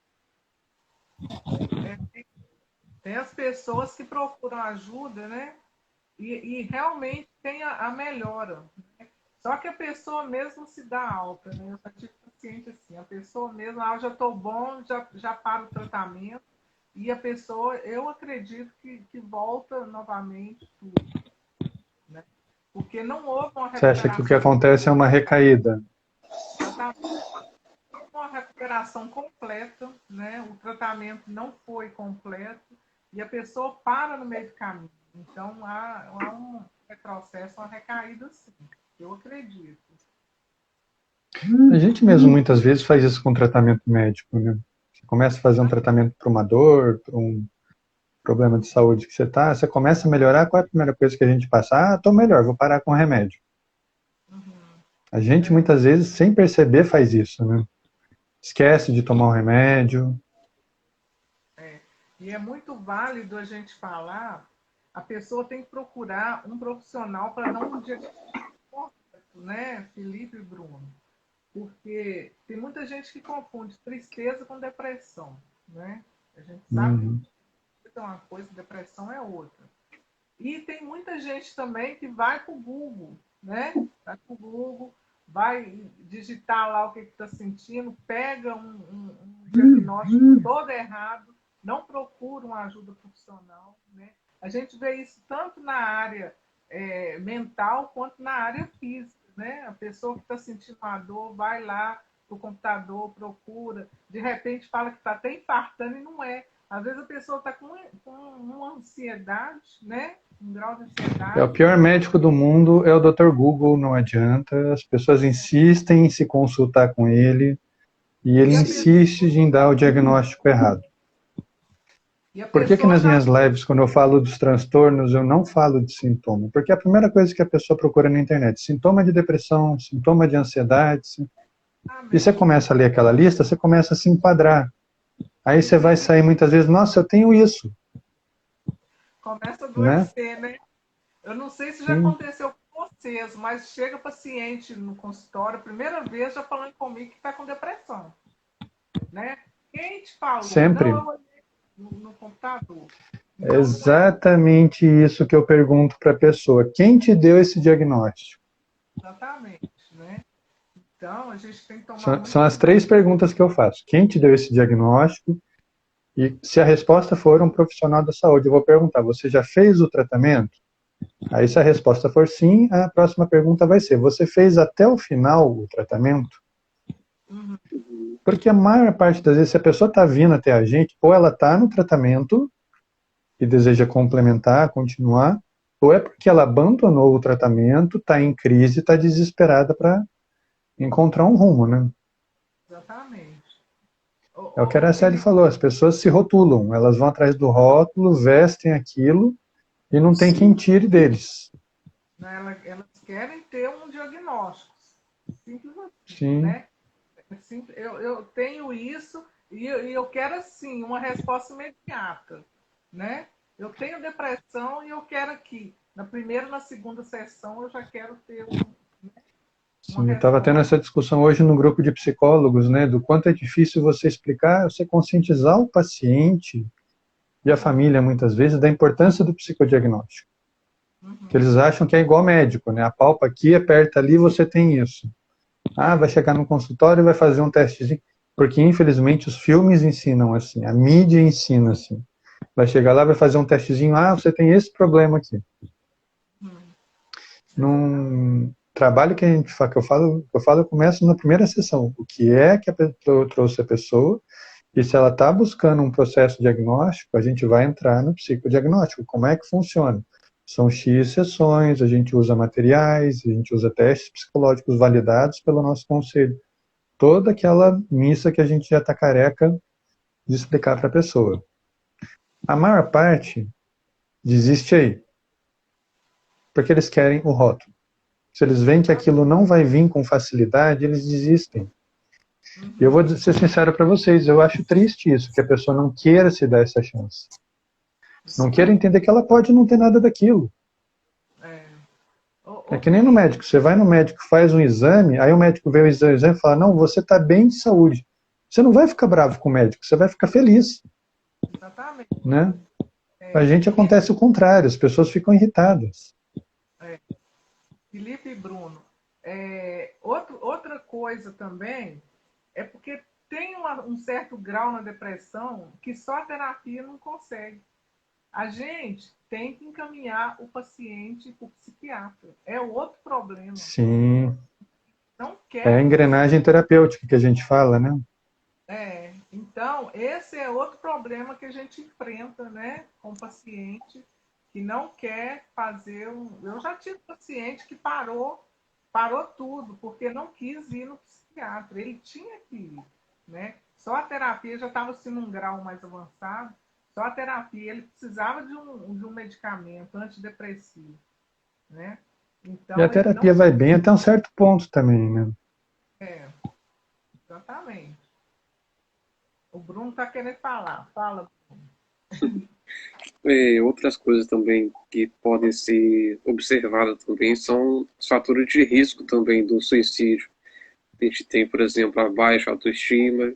Tem as pessoas que procuram ajuda, né? E realmente tem a melhora. Né? Só que a pessoa mesmo se dá alta, né? Eu já tive paciente assim, a pessoa mesmo, já estou bom, já para o tratamento, e a pessoa, eu acredito que volta novamente tudo. Né? Porque não houve uma Você acha que o que recuperação. acontece é uma recaída? Uma recuperação completa, né? O tratamento não foi completo e a pessoa para no meio do caminho. Então há um retrocesso, uma recaída, sim. Eu acredito. A gente mesmo muitas vezes faz isso com tratamento médico, né? Você começa a fazer um tratamento para uma dor, para um problema de saúde que você está, você começa a melhorar, qual é a primeira coisa que a gente passa? Ah, estou melhor, vou parar com o remédio. A gente muitas vezes, sem perceber, faz isso, né? Esquece de tomar o remédio. E é muito válido a gente falar, a pessoa tem que procurar um profissional para dar um diagnóstico correto, né, Felipe e Bruno? Porque tem muita gente que confunde tristeza com depressão, né? A gente sabe que é uma coisa, depressão é outra. E tem muita gente também que vai para o Google, né? Vai para o Google, vai digitar lá o que está sentindo, pega um diagnóstico todo errado, não procura uma ajuda profissional, né? A gente vê isso tanto na área mental quanto na área física, né? A pessoa que está sentindo uma dor vai lá pro computador, procura, de repente fala que está até infartando e não é. Às vezes a pessoa está com uma ansiedade, né? Um grau de ansiedade. O pior médico do mundo é o Dr. Google, não adianta. As pessoas insistem em se consultar com ele e ele insiste em dar o diagnóstico errado. Por que nas minhas lives, quando eu falo dos transtornos, eu não falo de sintoma? Porque é a primeira coisa que a pessoa procura na internet, sintoma de depressão, sintoma de ansiedade. E você começa a ler aquela lista, você começa a se enquadrar. Aí você vai sair muitas vezes, nossa, eu tenho isso. Começa a adoecer, né? Eu não sei se já aconteceu com vocês, mas chega paciente no consultório, primeira vez já falando comigo que está com depressão. Né? Quem te falou? Sempre. Não, eu olhei no computador. Então, é exatamente isso que eu pergunto para a pessoa. Quem te deu esse diagnóstico? Exatamente, né? Então, a gente tem que tomar São as 3 perguntas que eu faço. Quem te deu esse diagnóstico? E se a resposta for um profissional da saúde, eu vou perguntar, você já fez o tratamento? Aí se a resposta for sim, a próxima pergunta vai ser, você fez até o final o tratamento? Porque a maior parte das vezes, se a pessoa está vindo até a gente, ou ela está no tratamento e deseja complementar, continuar, ou é porque ela abandonou o tratamento, está em crise, está desesperada para encontrar um rumo, né? Exatamente. É o que a Araceli falou, as pessoas se rotulam, elas vão atrás do rótulo, vestem aquilo e não tem quem tire deles. Elas querem ter um diagnóstico. Simples assim, Sim. Né? Eu tenho isso e eu quero, assim, uma resposta imediata. Né? Eu tenho depressão e eu quero aqui. Na primeira e na segunda sessão eu já quero ter Sim, eu estava tendo essa discussão hoje no grupo de psicólogos, né, do quanto é difícil você explicar, você conscientizar o paciente e a família, muitas vezes, da importância do psicodiagnóstico. Que eles acham que é igual médico, né, apalpa aqui, aperta ali, você tem isso. Ah, vai chegar no consultório e vai fazer um testezinho. Porque, infelizmente, os filmes ensinam assim, a mídia ensina assim. Vai chegar lá, vai fazer um testezinho, ah, você tem esse problema aqui. Num trabalho que eu falo, eu começo na primeira sessão. O que é que eu trouxe a pessoa e se ela está buscando um processo diagnóstico, a gente vai entrar no psicodiagnóstico. Como é que funciona? São X sessões, a gente usa materiais, a gente usa testes psicológicos validados pelo nosso conselho. Toda aquela missa que a gente já está careca de explicar para a pessoa. A maior parte desiste aí. Porque eles querem o rótulo. Se eles veem que aquilo não vai vir com facilidade, eles desistem. E eu vou ser sincero para vocês, eu acho triste isso, que a pessoa não queira se dar essa chance. Não queira entender que ela pode não ter nada daquilo. É que nem no médico. Você vai no médico, faz um exame, aí o médico vê o exame e fala, não, você está bem de saúde. Você não vai ficar bravo com o médico, você vai ficar feliz. Exatamente. Né? A gente acontece o contrário, as pessoas ficam irritadas. Felipe e Bruno, outra coisa também é porque tem um certo grau na depressão que só a terapia não consegue. A gente tem que encaminhar o paciente para o psiquiatra. É outro problema. Sim. Não quer. É a engrenagem terapêutica que a gente fala, né? Então, esse é outro problema que a gente enfrenta, né, com o paciente que não quer fazer Eu já tive paciente que parou tudo, porque não quis ir no psiquiatra. Ele tinha que ir, né? Só a terapia já estava assim num grau mais avançado. Só a terapia, ele precisava de um medicamento antidepressivo, né? Então, E a terapia vai bem até um certo ponto também, né? Exatamente. O Bruno está querendo falar. Fala, Bruno. Outras coisas também que podem ser observadas também são os fatores de risco também do suicídio. A gente tem, por exemplo, a baixa autoestima,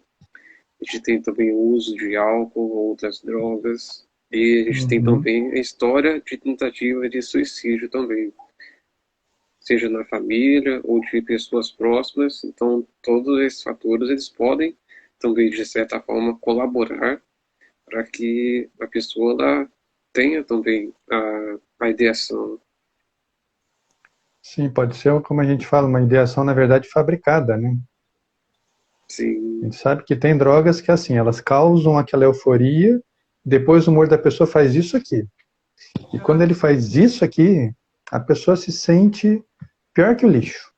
a gente tem também o uso de álcool ou outras drogas, e a gente tem também a história de tentativa de suicídio também, seja na família ou de pessoas próximas. Então, todos esses fatores eles podem também, de certa forma, colaborar para que a pessoa ela tenha também a ideação. Sim, pode ser, como a gente fala, uma ideação, na verdade, fabricada, né? Sim. A gente sabe que tem drogas que, assim, elas causam aquela euforia, depois o humor da pessoa faz isso aqui. E quando ele faz isso aqui, a pessoa se sente pior que o lixo.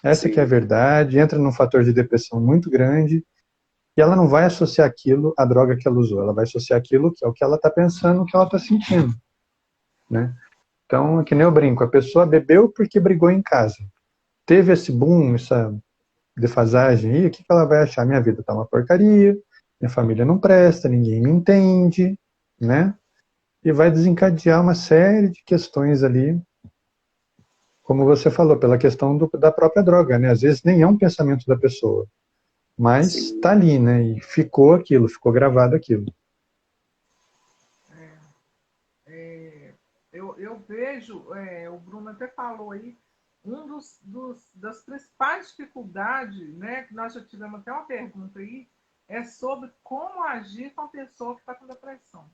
Essa que é a verdade, entra num fator de depressão muito grande, e ela não vai associar aquilo à droga que ela usou, ela vai associar aquilo que é o que ela está pensando, o que ela está sentindo, né? Então, é que nem eu brinco, a pessoa bebeu porque brigou em casa. Teve esse boom, essa defasagem aí, o que ela vai achar? Minha vida está uma porcaria, minha família não presta, ninguém me entende, né? E vai desencadear uma série de questões ali, como você falou, pela questão da própria droga, né? Às vezes nem é um pensamento da pessoa, mas está ali, né? E ficou aquilo, ficou gravado aquilo. Eu vejo, o Bruno até falou aí, das principais dificuldades, né, que nós já tivemos até uma pergunta aí, é sobre como agir com a pessoa que está com depressão,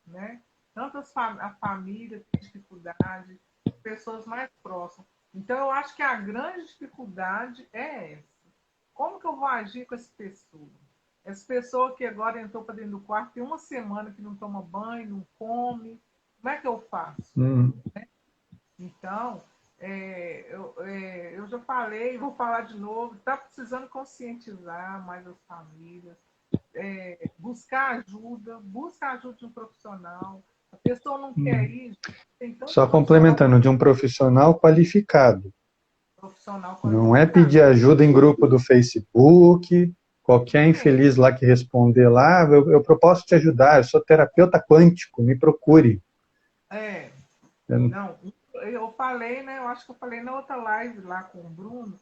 né? Tanto a família tem dificuldade, pessoas mais próximas. Então, eu acho que a grande dificuldade é essa. Como que eu vou agir com essa pessoa? Essa pessoa que agora entrou para dentro do quarto, tem uma semana que não toma banho, não come. Como é que eu faço? Então, eu já falei, vou falar de novo, está precisando conscientizar mais as famílias, busca ajuda de um profissional. A pessoa não quer ir. Só complementando, de um profissional qualificado. Não é pedir ajuda em grupo do Facebook, qualquer infeliz lá que responder lá, eu posso te ajudar, eu sou terapeuta quântico, me procure. Não, eu falei, né? Eu acho que eu falei na outra live lá com o Bruno,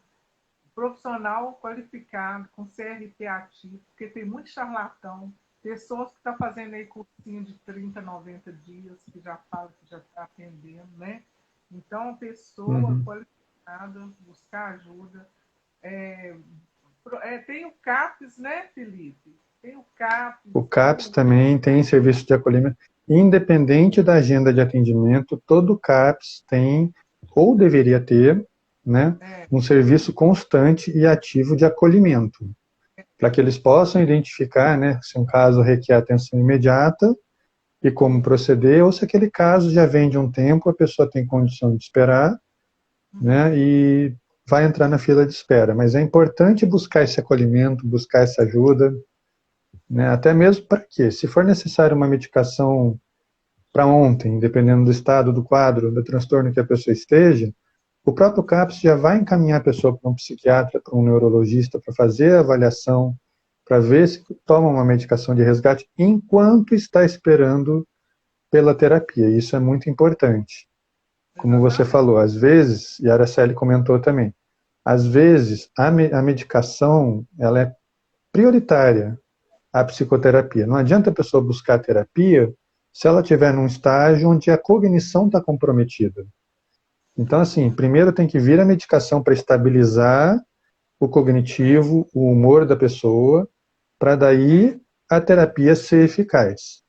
profissional qualificado, com CRP ativo, porque tem muito charlatão, pessoas que estão fazendo aí cursinho de 30, 90 dias, que já falam que já está atendendo, né? Então, pessoa qualificada, buscar ajuda. Tem o CAPS, né, Felipe? Tem o CAPS. O CAPS também tem serviço de acolhimento. Independente da agenda de atendimento, todo CAPS tem, ou deveria ter, né, um serviço constante e ativo de acolhimento, para que eles possam identificar, né, se um caso requer atenção imediata e como proceder, ou se aquele caso já vem de um tempo, a pessoa tem condição de esperar, né, e vai entrar na fila de espera. Mas é importante buscar esse acolhimento, buscar essa ajuda, né, até mesmo para quê? Se for necessário uma medicação para ontem, dependendo do estado, do quadro, do transtorno que a pessoa esteja, o próprio CAPS já vai encaminhar a pessoa para um psiquiatra, para um neurologista, para fazer a avaliação, para ver se toma uma medicação de resgate, enquanto está esperando pela terapia. Isso é muito importante. Como você falou, às vezes, e a Araceli comentou também, às vezes a medicação ela é prioritária à psicoterapia. Não adianta a pessoa buscar terapia se ela estiver num estágio onde a cognição está comprometida. Então, assim, primeiro tem que vir a medicação para estabilizar o cognitivo, o humor da pessoa, para daí a terapia ser eficaz.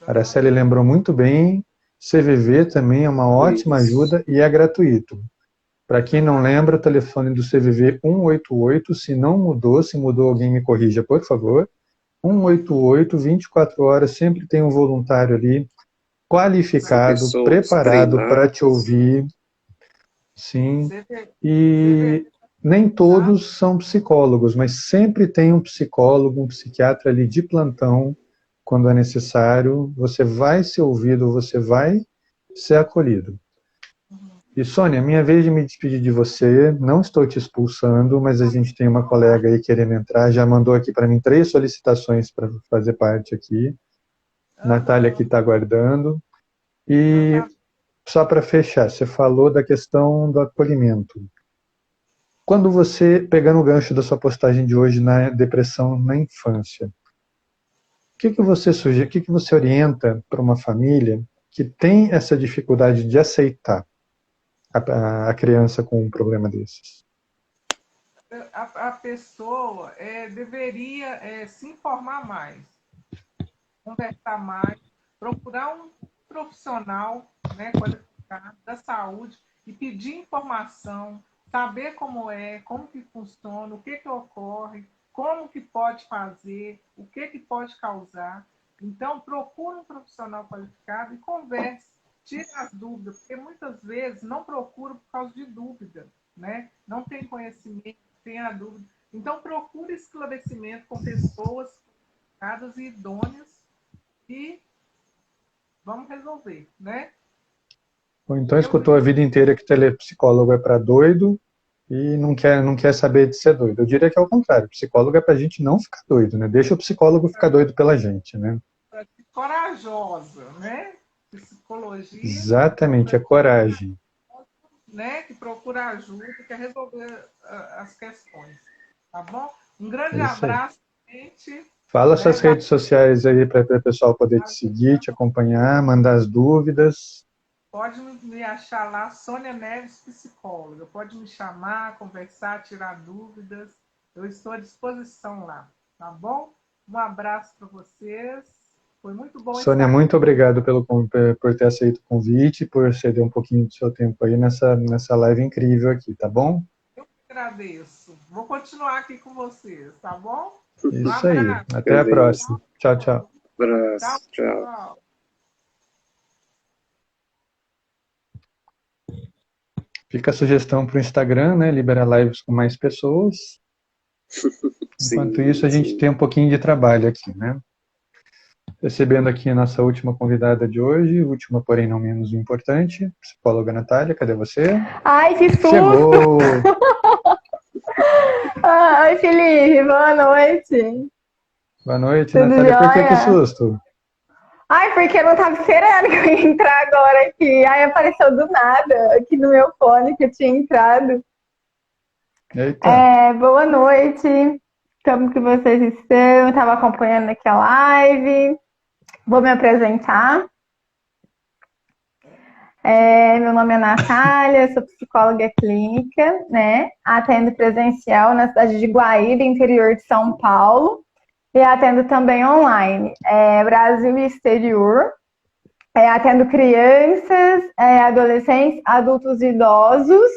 A Araceli lembrou muito bem, CVV também é uma ótima ajuda e é gratuito. Para quem não lembra, o telefone do CVV 188, se não mudou, se mudou alguém me corrija, por favor. 188, 24 horas, sempre tem um voluntário ali, qualificado, preparado para te ouvir. Sim, e nem todos são psicólogos, mas sempre tem um psicólogo, um psiquiatra ali de plantão, quando é necessário, você vai ser ouvido, você vai ser acolhido. E Sônia, minha vez de me despedir de você, não estou te expulsando, mas a gente tem uma colega aí querendo entrar, já mandou aqui para mim 3 solicitações para fazer parte aqui. Natália aqui está aguardando. E só para fechar, você falou da questão do acolhimento. Quando você, pegando o gancho da sua postagem de hoje na depressão na infância, o que você sugere, o que você orienta para uma família que tem essa dificuldade de aceitar a criança com um problema desses? A pessoa deveria se informar mais, conversar mais, procurar um profissional, né, qualificado da saúde e pedir informação, saber como que funciona, o que ocorre, como que pode fazer, o que pode causar. Então, procure um profissional qualificado e converse, tire as dúvidas, porque muitas vezes não procura por causa de dúvida, né? Não tem conhecimento, tem a dúvida. Então, procure esclarecimento com pessoas qualificadas e idôneas e vamos resolver, né? Ou então escutou a vida inteira que telepsicólogo é para doido e não quer saber de ser doido. Eu diria que é o contrário. Psicólogo é para a gente não ficar doido, né? Deixa o psicólogo ficar doido pela gente, né? Corajosa, né? Psicologia. Exatamente, é coragem. Né? Que procura ajuda, que quer resolver as questões. Tá bom? Um grande abraço, gente. Fala suas redes sociais aí para o pessoal poder te seguir, te acompanhar, mandar as dúvidas. Pode me achar lá, Sônia Neves, psicóloga. Pode me chamar, conversar, tirar dúvidas. Eu estou à disposição lá, tá bom? Um abraço para vocês. Foi muito bom. Sônia, muito obrigado por ter aceito o convite, por ceder um pouquinho do seu tempo aí nessa live incrível aqui, tá bom? Eu que agradeço. Vou continuar aqui com vocês, tá bom? Isso aí. Até a próxima. Tchau, tchau. Abraço. Tchau. Fica a sugestão para o Instagram, né? Liberar lives com mais pessoas. Enquanto isso, a gente tem um pouquinho de trabalho aqui, né? Recebendo aqui a nossa última convidada de hoje, última, porém não menos importante, psicóloga Natália, cadê você? Ai, que susto! Chegou! Ai, Felipe, boa noite. Boa noite, Tudo Natália. jóia? Por que susto? Ai, porque eu não tava esperando que eu ia entrar agora aqui. Aí apareceu do nada aqui no meu fone que eu tinha entrado. Eita. Boa noite. Como que vocês estão? Eu tava acompanhando aqui a live. Vou me apresentar. Meu nome é Natália, sou psicóloga clínica, né? Atendo presencial na cidade de Guaíra, interior de São Paulo. E atendo também online, Brasil e exterior. Atendo crianças, adolescentes, adultos e idosos.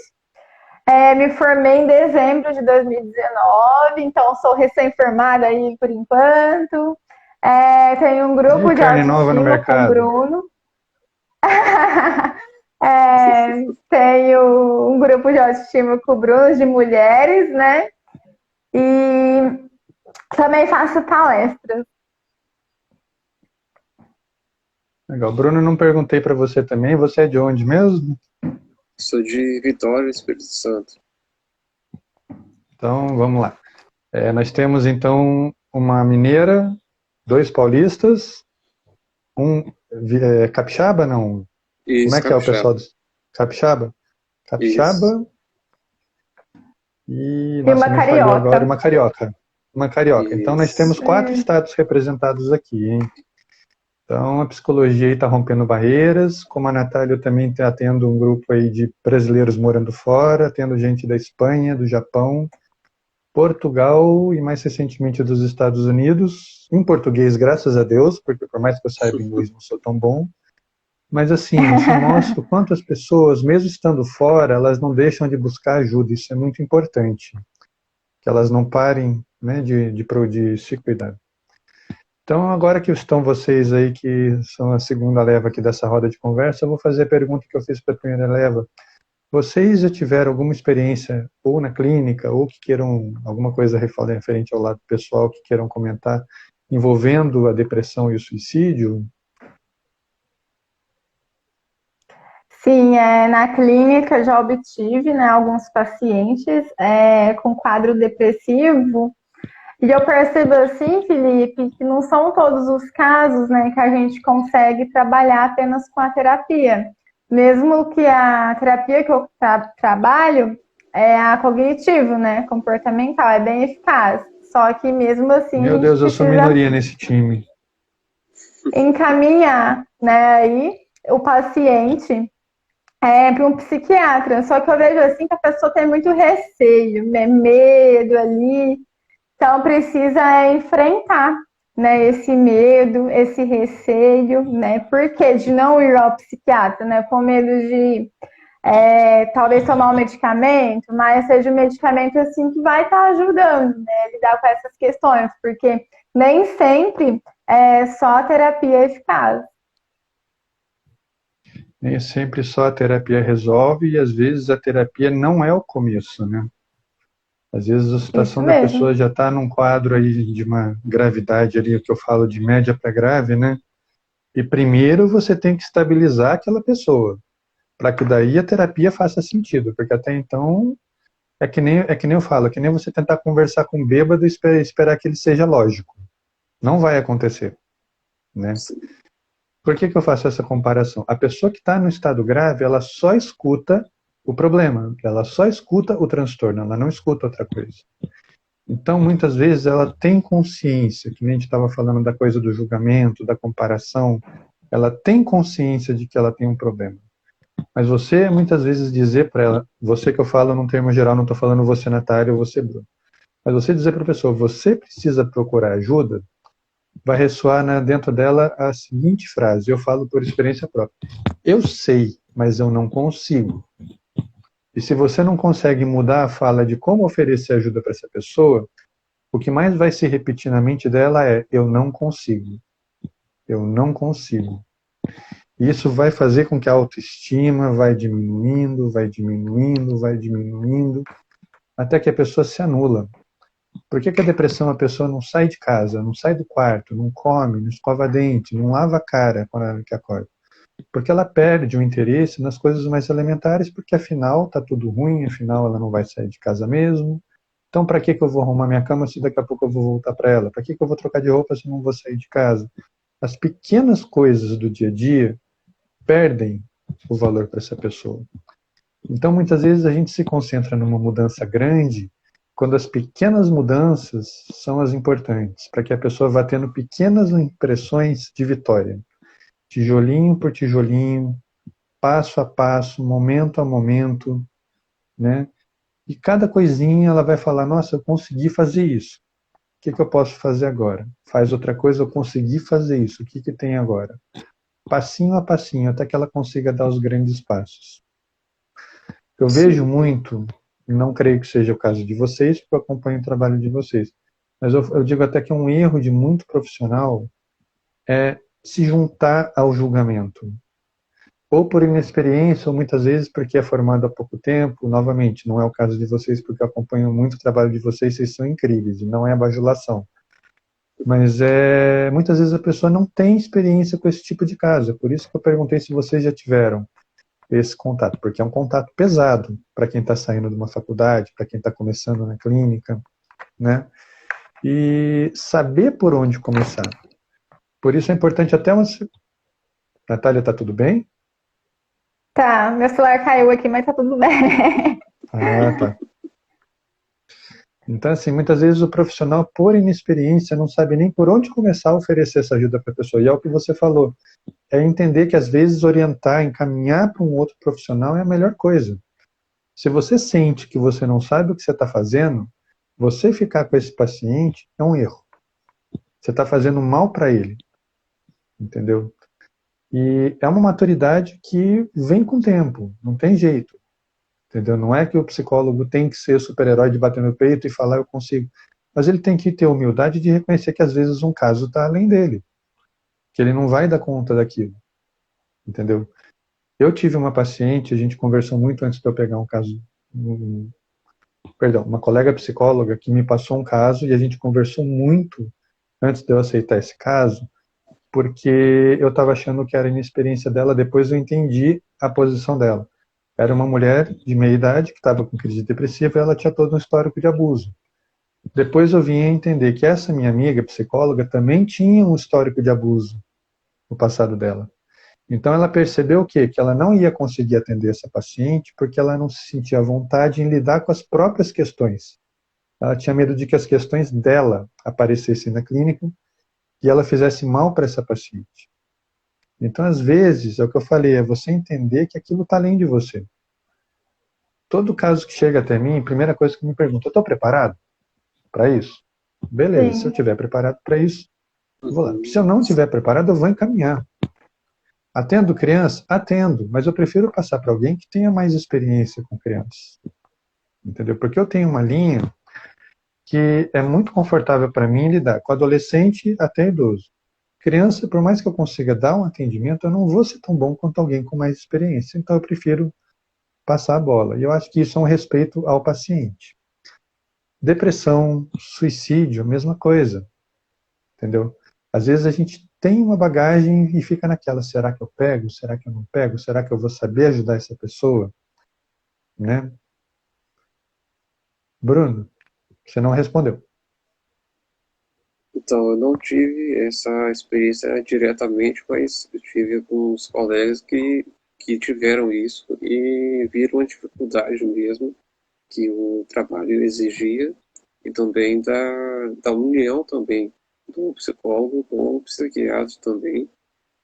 Me formei em dezembro de 2019, então sou recém-formada aí por enquanto. Tenho um grupo de autoestima com o Bruno. Tenho um grupo de autoestima com o Bruno, de mulheres, né? E também faço palestras. Legal. Bruno, não perguntei para você também. Você é de onde mesmo? Sou de Vitória, Espírito Santo. Então, vamos lá. Nós temos, então, uma mineira, 2 paulistas, um capixaba, não? Como Isso, é que é o pessoal capixaba. do capixaba? Isso. Capixaba e, E nossa, uma me falhou agora, carioca. uma carioca. Uma carioca. Então, nós temos Isso. 4 estados representados aqui, hein? Então, a psicologia aí está rompendo barreiras. Como a Natália, eu também está tendo um grupo aí de brasileiros morando fora, tendo gente da Espanha, do Japão, Portugal e mais recentemente dos Estados Unidos, em português, graças a Deus, porque por mais que eu saiba inglês, não sou tão bom. Mas assim, isso mostra o quanto as pessoas, mesmo estando fora, elas não deixam de buscar ajuda. Isso é muito importante, que elas não parem, né, de se cuidar. Então, agora que estão vocês aí, que são a segunda leva aqui dessa roda de conversa, eu vou fazer a pergunta que eu fiz para a primeira leva. Vocês já tiveram alguma experiência, ou na clínica, ou que queiram alguma coisa referente ao lado pessoal, que queiram comentar, envolvendo a depressão e o suicídio? Sim, na clínica eu já obtive, né, alguns pacientes com quadro depressivo. E eu percebo assim, Felipe, que não são todos os casos, né, que a gente consegue trabalhar apenas com a terapia. Mesmo que a terapia que eu trabalho é a cognitivo, né, comportamental, é bem eficaz. Só que mesmo assim a Meu gente Deus, eu sou precisa minoria nesse time. encaminhar, né, aí o paciente para um psiquiatra. Só que eu vejo assim que a pessoa tem muito receio, né, medo ali. Então precisa enfrentar, né, esse medo, esse receio, né? Por quê? De não ir ao psiquiatra, né? Com medo de talvez tomar um medicamento, mas seja um medicamento assim que vai estar ajudando, né? A lidar com essas questões, porque nem sempre só a terapia é eficaz. Nem sempre só a terapia resolve e às vezes a terapia não é o começo, né? Às vezes a Isso situação da mesmo. pessoa já está num quadro aí de uma gravidade ali, o que eu falo de média para grave, né? E primeiro você tem que estabilizar aquela pessoa, para que daí a terapia faça sentido, porque até então é que nem eu falo, é que nem você tentar conversar com um bêbado e esperar que ele seja lógico. Não vai acontecer, né? Sim. Por que eu faço essa comparação? A pessoa que está no estado grave, ela só escuta o problema, ela só escuta o transtorno, ela não escuta outra coisa. Então, muitas vezes, ela tem consciência, que nem a gente estava falando da coisa do julgamento, da comparação, ela tem consciência de que ela tem um problema. Mas você, muitas vezes, dizer para ela, você que eu falo num termo geral, não estou falando você, Natália, ou você, Bruno, mas você dizer para a pessoa, você precisa procurar ajuda, vai ressoar, né, dentro dela a seguinte frase, eu falo por experiência própria. Eu sei, mas eu não consigo. E se você não consegue mudar a fala de como oferecer ajuda para essa pessoa, o que mais vai se repetir na mente dela é eu não consigo. Eu não consigo. E isso vai fazer com que a autoestima vai diminuindo, vai diminuindo, vai diminuindo, até que a pessoa se anula. Por que a depressão a pessoa não sai de casa, não sai do quarto, não come, não escova dente, não lava a cara quando ela que acorda? Porque ela perde o interesse nas coisas mais elementares, porque afinal está tudo ruim, afinal ela não vai sair de casa mesmo. Então, para que eu vou arrumar minha cama se daqui a pouco eu vou voltar para ela? Para que eu vou trocar de roupa se eu não vou sair de casa? As pequenas coisas do dia a dia perdem o valor para essa pessoa. Então, muitas vezes a gente se concentra numa mudança grande, quando as pequenas mudanças são as importantes, para que a pessoa vá tendo pequenas impressões de vitória. Tijolinho por tijolinho, passo a passo, momento a momento, né? E cada coisinha ela vai falar, nossa, eu consegui fazer isso. O que eu posso fazer agora? Faz outra coisa, eu consegui fazer isso. O que tem agora? Passinho a passinho, até que ela consiga dar os grandes passos. Eu vejo muito, não creio que seja o caso de vocês, porque eu acompanho o trabalho de vocês, mas eu digo até que um erro de muito profissional é se juntar ao julgamento. Ou por inexperiência, ou muitas vezes porque é formado há pouco tempo. Novamente, não é o caso de vocês, porque eu acompanho muito o trabalho de vocês, vocês são incríveis, e não é bajulação. Mas muitas vezes a pessoa não tem experiência com esse tipo de caso. É por isso que eu perguntei se vocês já tiveram esse contato, porque é um contato pesado para quem está saindo de uma faculdade, para quem está começando na clínica, né? E saber por onde começar. Por isso é importante até Natália, tá tudo bem? Tá, meu celular caiu aqui, mas tá tudo bem. Ah, tá. Então, assim, muitas vezes o profissional, por inexperiência, não sabe nem por onde começar a oferecer essa ajuda para a pessoa. E é o que você falou, é entender que às vezes orientar, encaminhar para um outro profissional é a melhor coisa. Se você sente que você não sabe o que você está fazendo, você ficar com esse paciente é um erro. Você está fazendo mal para ele, entendeu? E é uma maturidade que vem com o tempo, não tem jeito, entendeu? Não é que o psicólogo tem que ser super-herói de bater no peito e falar eu consigo, mas ele tem que ter humildade de reconhecer que às vezes um caso está além dele, que ele não vai dar conta daquilo, entendeu? Eu tive uma paciente, a gente conversou muito antes de eu pegar um caso, uma colega psicóloga que me passou um caso e a gente conversou muito antes de eu aceitar esse caso, porque eu estava achando que era a inexperiência dela, depois eu entendi a posição dela. Era uma mulher de meia idade que estava com crise depressiva e ela tinha todo um histórico de abuso. Depois eu vim a entender que essa minha amiga psicóloga também tinha um histórico de abuso no passado dela. Então ela percebeu o quê? Que ela não ia conseguir atender essa paciente porque ela não se sentia à vontade em lidar com as próprias questões. Ela tinha medo de que as questões dela aparecessem na clínica e ela fizesse mal para essa paciente. Então, às vezes, é o que eu falei, é você entender que aquilo está além de você. Todo caso que chega até mim, a primeira coisa que me pergunta, eu estou preparado para isso? Beleza, se eu Sim, estiver preparado para isso, eu vou lá. Se eu não estiver preparado, eu vou encaminhar. Atendo criança? Atendo, mas eu prefiro passar para alguém que tenha mais experiência com crianças. Entendeu? Porque eu tenho uma linha que é muito confortável para mim lidar com adolescente até idoso. Criança, por mais que eu consiga dar um atendimento, eu não vou ser tão bom quanto alguém com mais experiência. Então eu prefiro passar a bola. E eu acho que isso é um respeito ao paciente. Depressão, suicídio, mesma coisa. Entendeu? Às vezes a gente tem uma bagagem e fica naquela, será que eu pego? Será que eu não pego? Será que eu vou saber ajudar essa pessoa? Né? Bruno, você não respondeu. Então, eu não tive essa experiência diretamente, mas eu tive alguns colegas que tiveram isso e viram a dificuldade mesmo que o trabalho exigia e também da união também do psicólogo com o psiquiatra também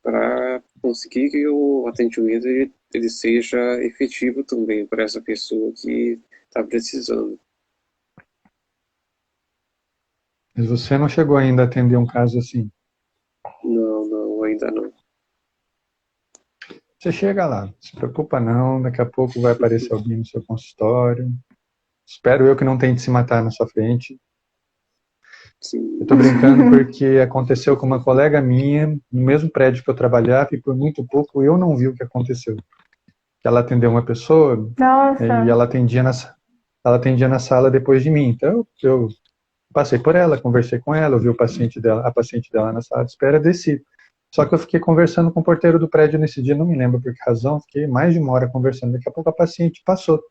para conseguir que o atendimento ele seja efetivo também para essa pessoa que está precisando. Mas você não chegou ainda a atender um caso assim. Não, não, ainda não. Você chega lá, não se preocupa não, daqui a pouco vai aparecer alguém no seu consultório. Espero eu que não tente se matar na sua frente. Sim. Eu tô brincando porque aconteceu com uma colega minha, no mesmo prédio que eu trabalhava, e por muito pouco eu não vi o que aconteceu. Ela atendeu uma pessoa e nossa, ela atendia na sala depois de mim. Então eu passei por ela, conversei com ela, eu vi a paciente dela na sala de espera, desci. Só que eu fiquei conversando com o porteiro do prédio nesse dia, não me lembro por que razão, fiquei mais de uma hora conversando. Daqui a pouco a paciente passou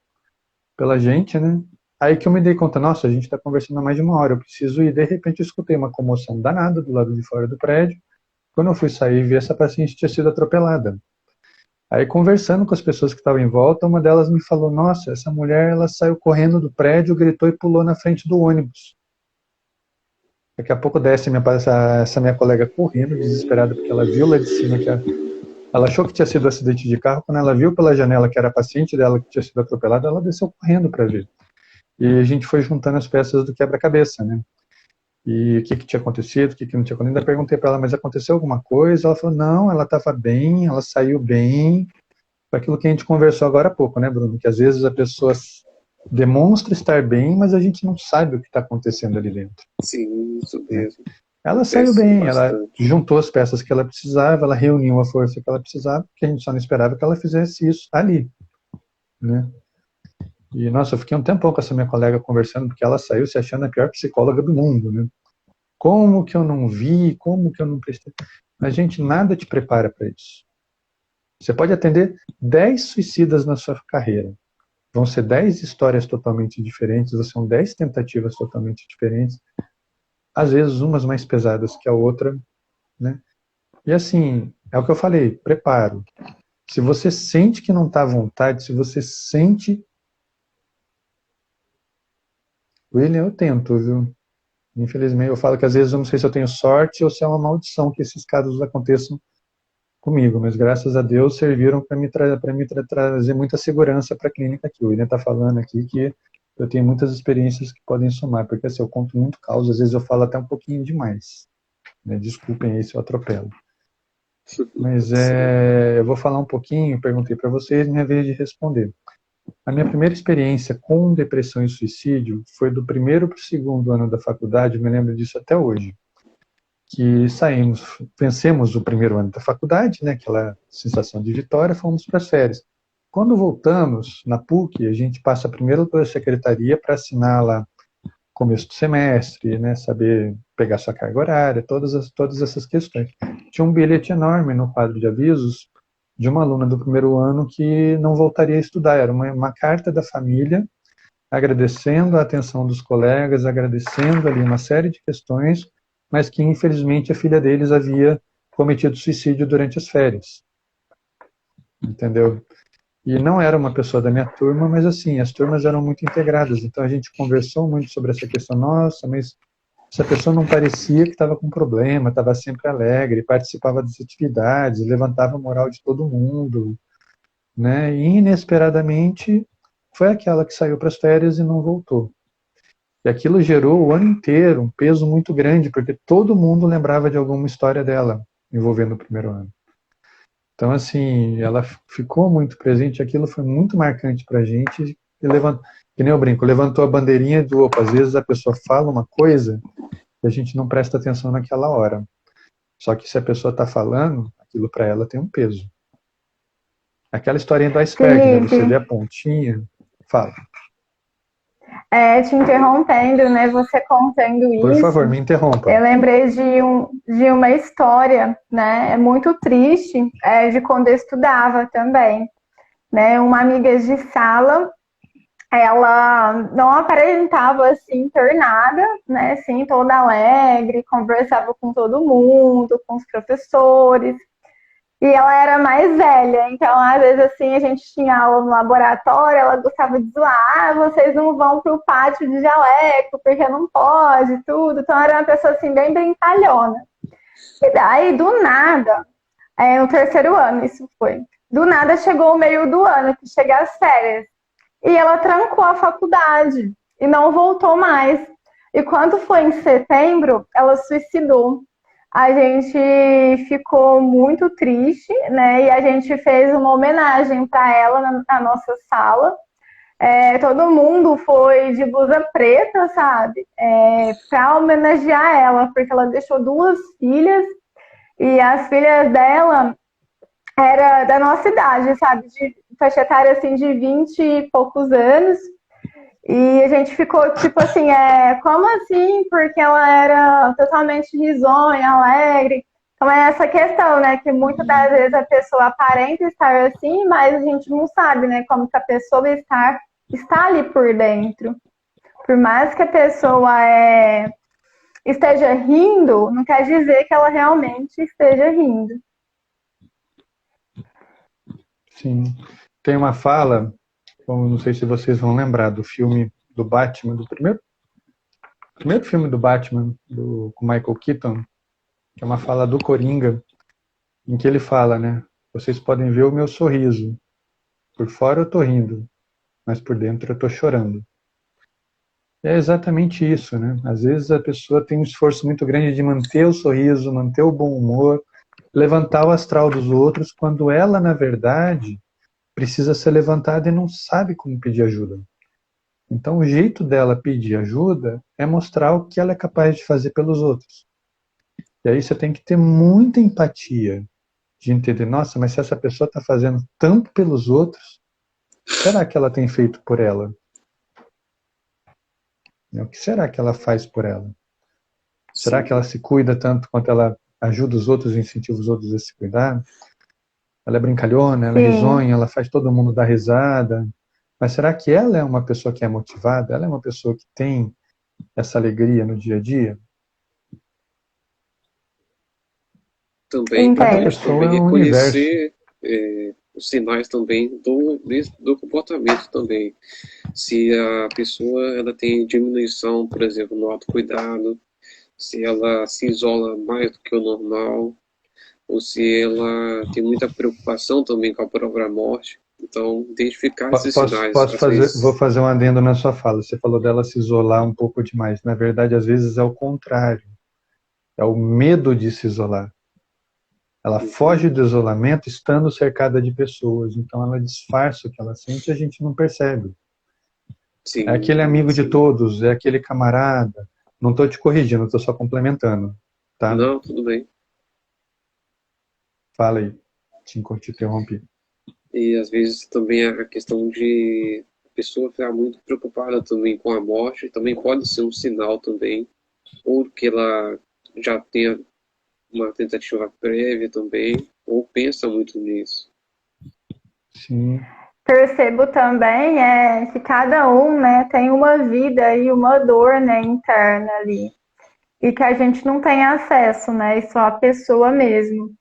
pela gente, né? Aí que eu me dei conta, nossa, a gente está conversando há mais de uma hora, eu preciso ir. De repente eu escutei uma comoção danada do lado de fora do prédio. Quando eu fui sair, vi essa paciente tinha sido atropelada. Aí conversando com as pessoas que estavam em volta, uma delas me falou, nossa, essa mulher ela saiu correndo do prédio, gritou e pulou na frente do ônibus. Daqui a pouco desce essa minha colega correndo, desesperada, porque ela viu lá de cima que ela achou que tinha sido um acidente de carro. Quando ela viu pela janela que era a paciente dela que tinha sido atropelada, ela desceu correndo para ver. E a gente foi juntando as peças do quebra-cabeça, né? E o que tinha acontecido, o que não tinha acontecido. Ainda perguntei para ela, mas aconteceu alguma coisa? Ela falou, não, ela estava bem, ela saiu bem. Foi aquilo que a gente conversou agora há pouco, né, Bruno? Que às vezes a pessoa demonstra estar bem, mas a gente não sabe o que está acontecendo ali dentro. Sim, isso Né? mesmo. Ela saiu bem, ela Bastante. juntou as peças que ela precisava, ela reuniu a força que ela precisava, que a gente só não esperava que ela fizesse isso ali, né? E, nossa, eu fiquei um tempão com essa minha colega conversando, porque ela saiu se achando a pior psicóloga do mundo, né? Como que eu não vi, como que eu não prestei... Mas, gente, nada te prepara para isso. Você pode atender 10 suicidas na sua carreira. Vão ser 10 histórias totalmente diferentes, são 10 tentativas totalmente diferentes, às vezes umas mais pesadas que a outra, né? E assim, É o que eu falei, preparo. Se você sente que não está à vontade, se você sente... William, eu tento, viu? Infelizmente, eu falo que às vezes eu não sei se eu tenho sorte ou se é uma maldição que esses casos aconteçam comigo, mas graças a Deus serviram para trazer muita segurança para a clínica aqui. O William está falando aqui que eu tenho muitas experiências que podem somar, porque assim, eu conto muito caos, às vezes eu falo até um pouquinho demais. Né? Desculpem aí se eu atropelo. Mas eu vou falar um pouquinho, perguntei para vocês, minha vez de responder. A minha primeira experiência com depressão e suicídio foi do primeiro para o segundo ano da faculdade, me lembro disso até hoje. Que vencemos o primeiro ano da faculdade, né, aquela sensação de vitória, fomos para as férias. Quando voltamos, na PUC, a gente passa primeiro pela secretaria para assinar lá começo do semestre, né, saber pegar sua carga horária, todas essas questões. Tinha um bilhete enorme no quadro de avisos de uma aluna do primeiro ano que não voltaria a estudar. Era uma carta da família agradecendo a atenção dos colegas, agradecendo ali uma série de questões, mas que infelizmente a filha deles havia cometido suicídio durante as férias. Entendeu? E não era uma pessoa da minha turma, mas assim, as turmas eram muito integradas, então a gente conversou muito sobre essa questão. Nossa, mas essa pessoa não parecia que estava com problema, estava sempre alegre, participava das atividades, levantava a moral de todo mundo, né? E inesperadamente foi aquela que saiu para as férias e não voltou. E aquilo gerou o ano inteiro um peso muito grande, porque todo mundo lembrava de alguma história dela envolvendo o primeiro ano. Então, assim, ela ficou muito presente, aquilo foi muito marcante para a gente, que nem eu brinco, levantou a bandeirinha do, opa, às vezes a pessoa fala uma coisa e a gente não presta atenção naquela hora. Só que se a pessoa está falando, aquilo para ela tem um peso. Aquela historinha do iceberg, né? Você vê a pontinha, fala. Te interrompendo, né? Você contando isso. Por favor, me interrompa. Eu lembrei de uma história, né? É muito triste, de quando eu estudava também, né? Uma amiga de sala, ela não aparentava assim internada, né? Assim, toda alegre, conversava com todo mundo, com os professores. E ela era mais velha, então às vezes assim a gente tinha aula no laboratório, ela gostava de zoar, vocês não vão pro pátio de jaleco, porque não pode, tudo. Então era uma pessoa assim bem brincalhona. E daí, do nada, no terceiro ano isso foi, do nada chegou o meio do ano, que chega as férias. E ela trancou a faculdade e não voltou mais. E quando foi em setembro, ela suicidou. A gente ficou muito triste, né? E a gente fez uma homenagem para ela na nossa sala. Todo mundo foi de blusa preta, sabe? Para homenagear ela, porque ela deixou 2 filhas e as filhas dela era da nossa idade, sabe? De faixa etária assim de 20 e poucos anos. E a gente ficou tipo assim, como assim? Porque ela era totalmente risonha, alegre. Então é essa questão, né? Que muitas das vezes a pessoa aparenta estar assim, mas a gente não sabe, né? Como que a pessoa está ali por dentro. Por mais que a pessoa esteja rindo, não quer dizer que ela realmente esteja rindo. Sim. Tem uma fala, não sei se vocês vão lembrar, do filme do Batman, do primeiro filme do Batman, com Michael Keaton, que é uma fala do Coringa, em que ele fala, né? Vocês podem ver o meu sorriso. Por fora eu tô rindo, mas por dentro eu tô chorando. É exatamente isso, né? Às vezes a pessoa tem um esforço muito grande de manter o sorriso, manter o bom humor, levantar o astral dos outros, quando ela, na verdade, precisa ser levantada e não sabe como pedir ajuda. Então, o jeito dela pedir ajuda é mostrar o que ela é capaz de fazer pelos outros. E aí você tem que ter muita empatia de entender, nossa, mas se essa pessoa está fazendo tanto pelos outros, será que ela tem feito por ela? O que será que ela faz por ela? Será que ela se cuida tanto quanto ela ajuda os outros e incentiva os outros a se cuidar? Ela é brincalhona, ela é risonha, ela faz todo mundo dar risada. Mas será que ela é uma pessoa que é motivada? Ela é uma pessoa que tem essa alegria no dia a dia? Também Cada Entende? pode pessoa também é um universo. reconhecer os sinais também do comportamento também. Se a pessoa ela tem diminuição, por exemplo, no autocuidado, se ela se isola mais do que o normal, ou se ela tem muita preocupação também com a própria morte. Então, identificar esses sinais, Posso às fazer, vou vezes. fazer um adendo na sua fala. Você falou dela se isolar um pouco demais. Na verdade, às vezes é o contrário. É o medo de se isolar. Ela foge do isolamento estando cercada de pessoas. Então ela disfarça o que ela sente e a gente não percebe. É aquele Sim, amigo de sim. todos, é aquele camarada. Não estou te corrigindo, estou só complementando. Tá? Não, tudo bem. Fala aí. Te interrompi. E às vezes também a questão de a pessoa ficar muito preocupada também com a morte também pode ser um sinal também, ou que ela já tenha uma tentativa prévia também, ou pensa muito nisso. Sim. Percebo também que cada um, né, tem uma vida e uma dor, né, interna ali. E que a gente não tem acesso, né, e só a pessoa mesmo.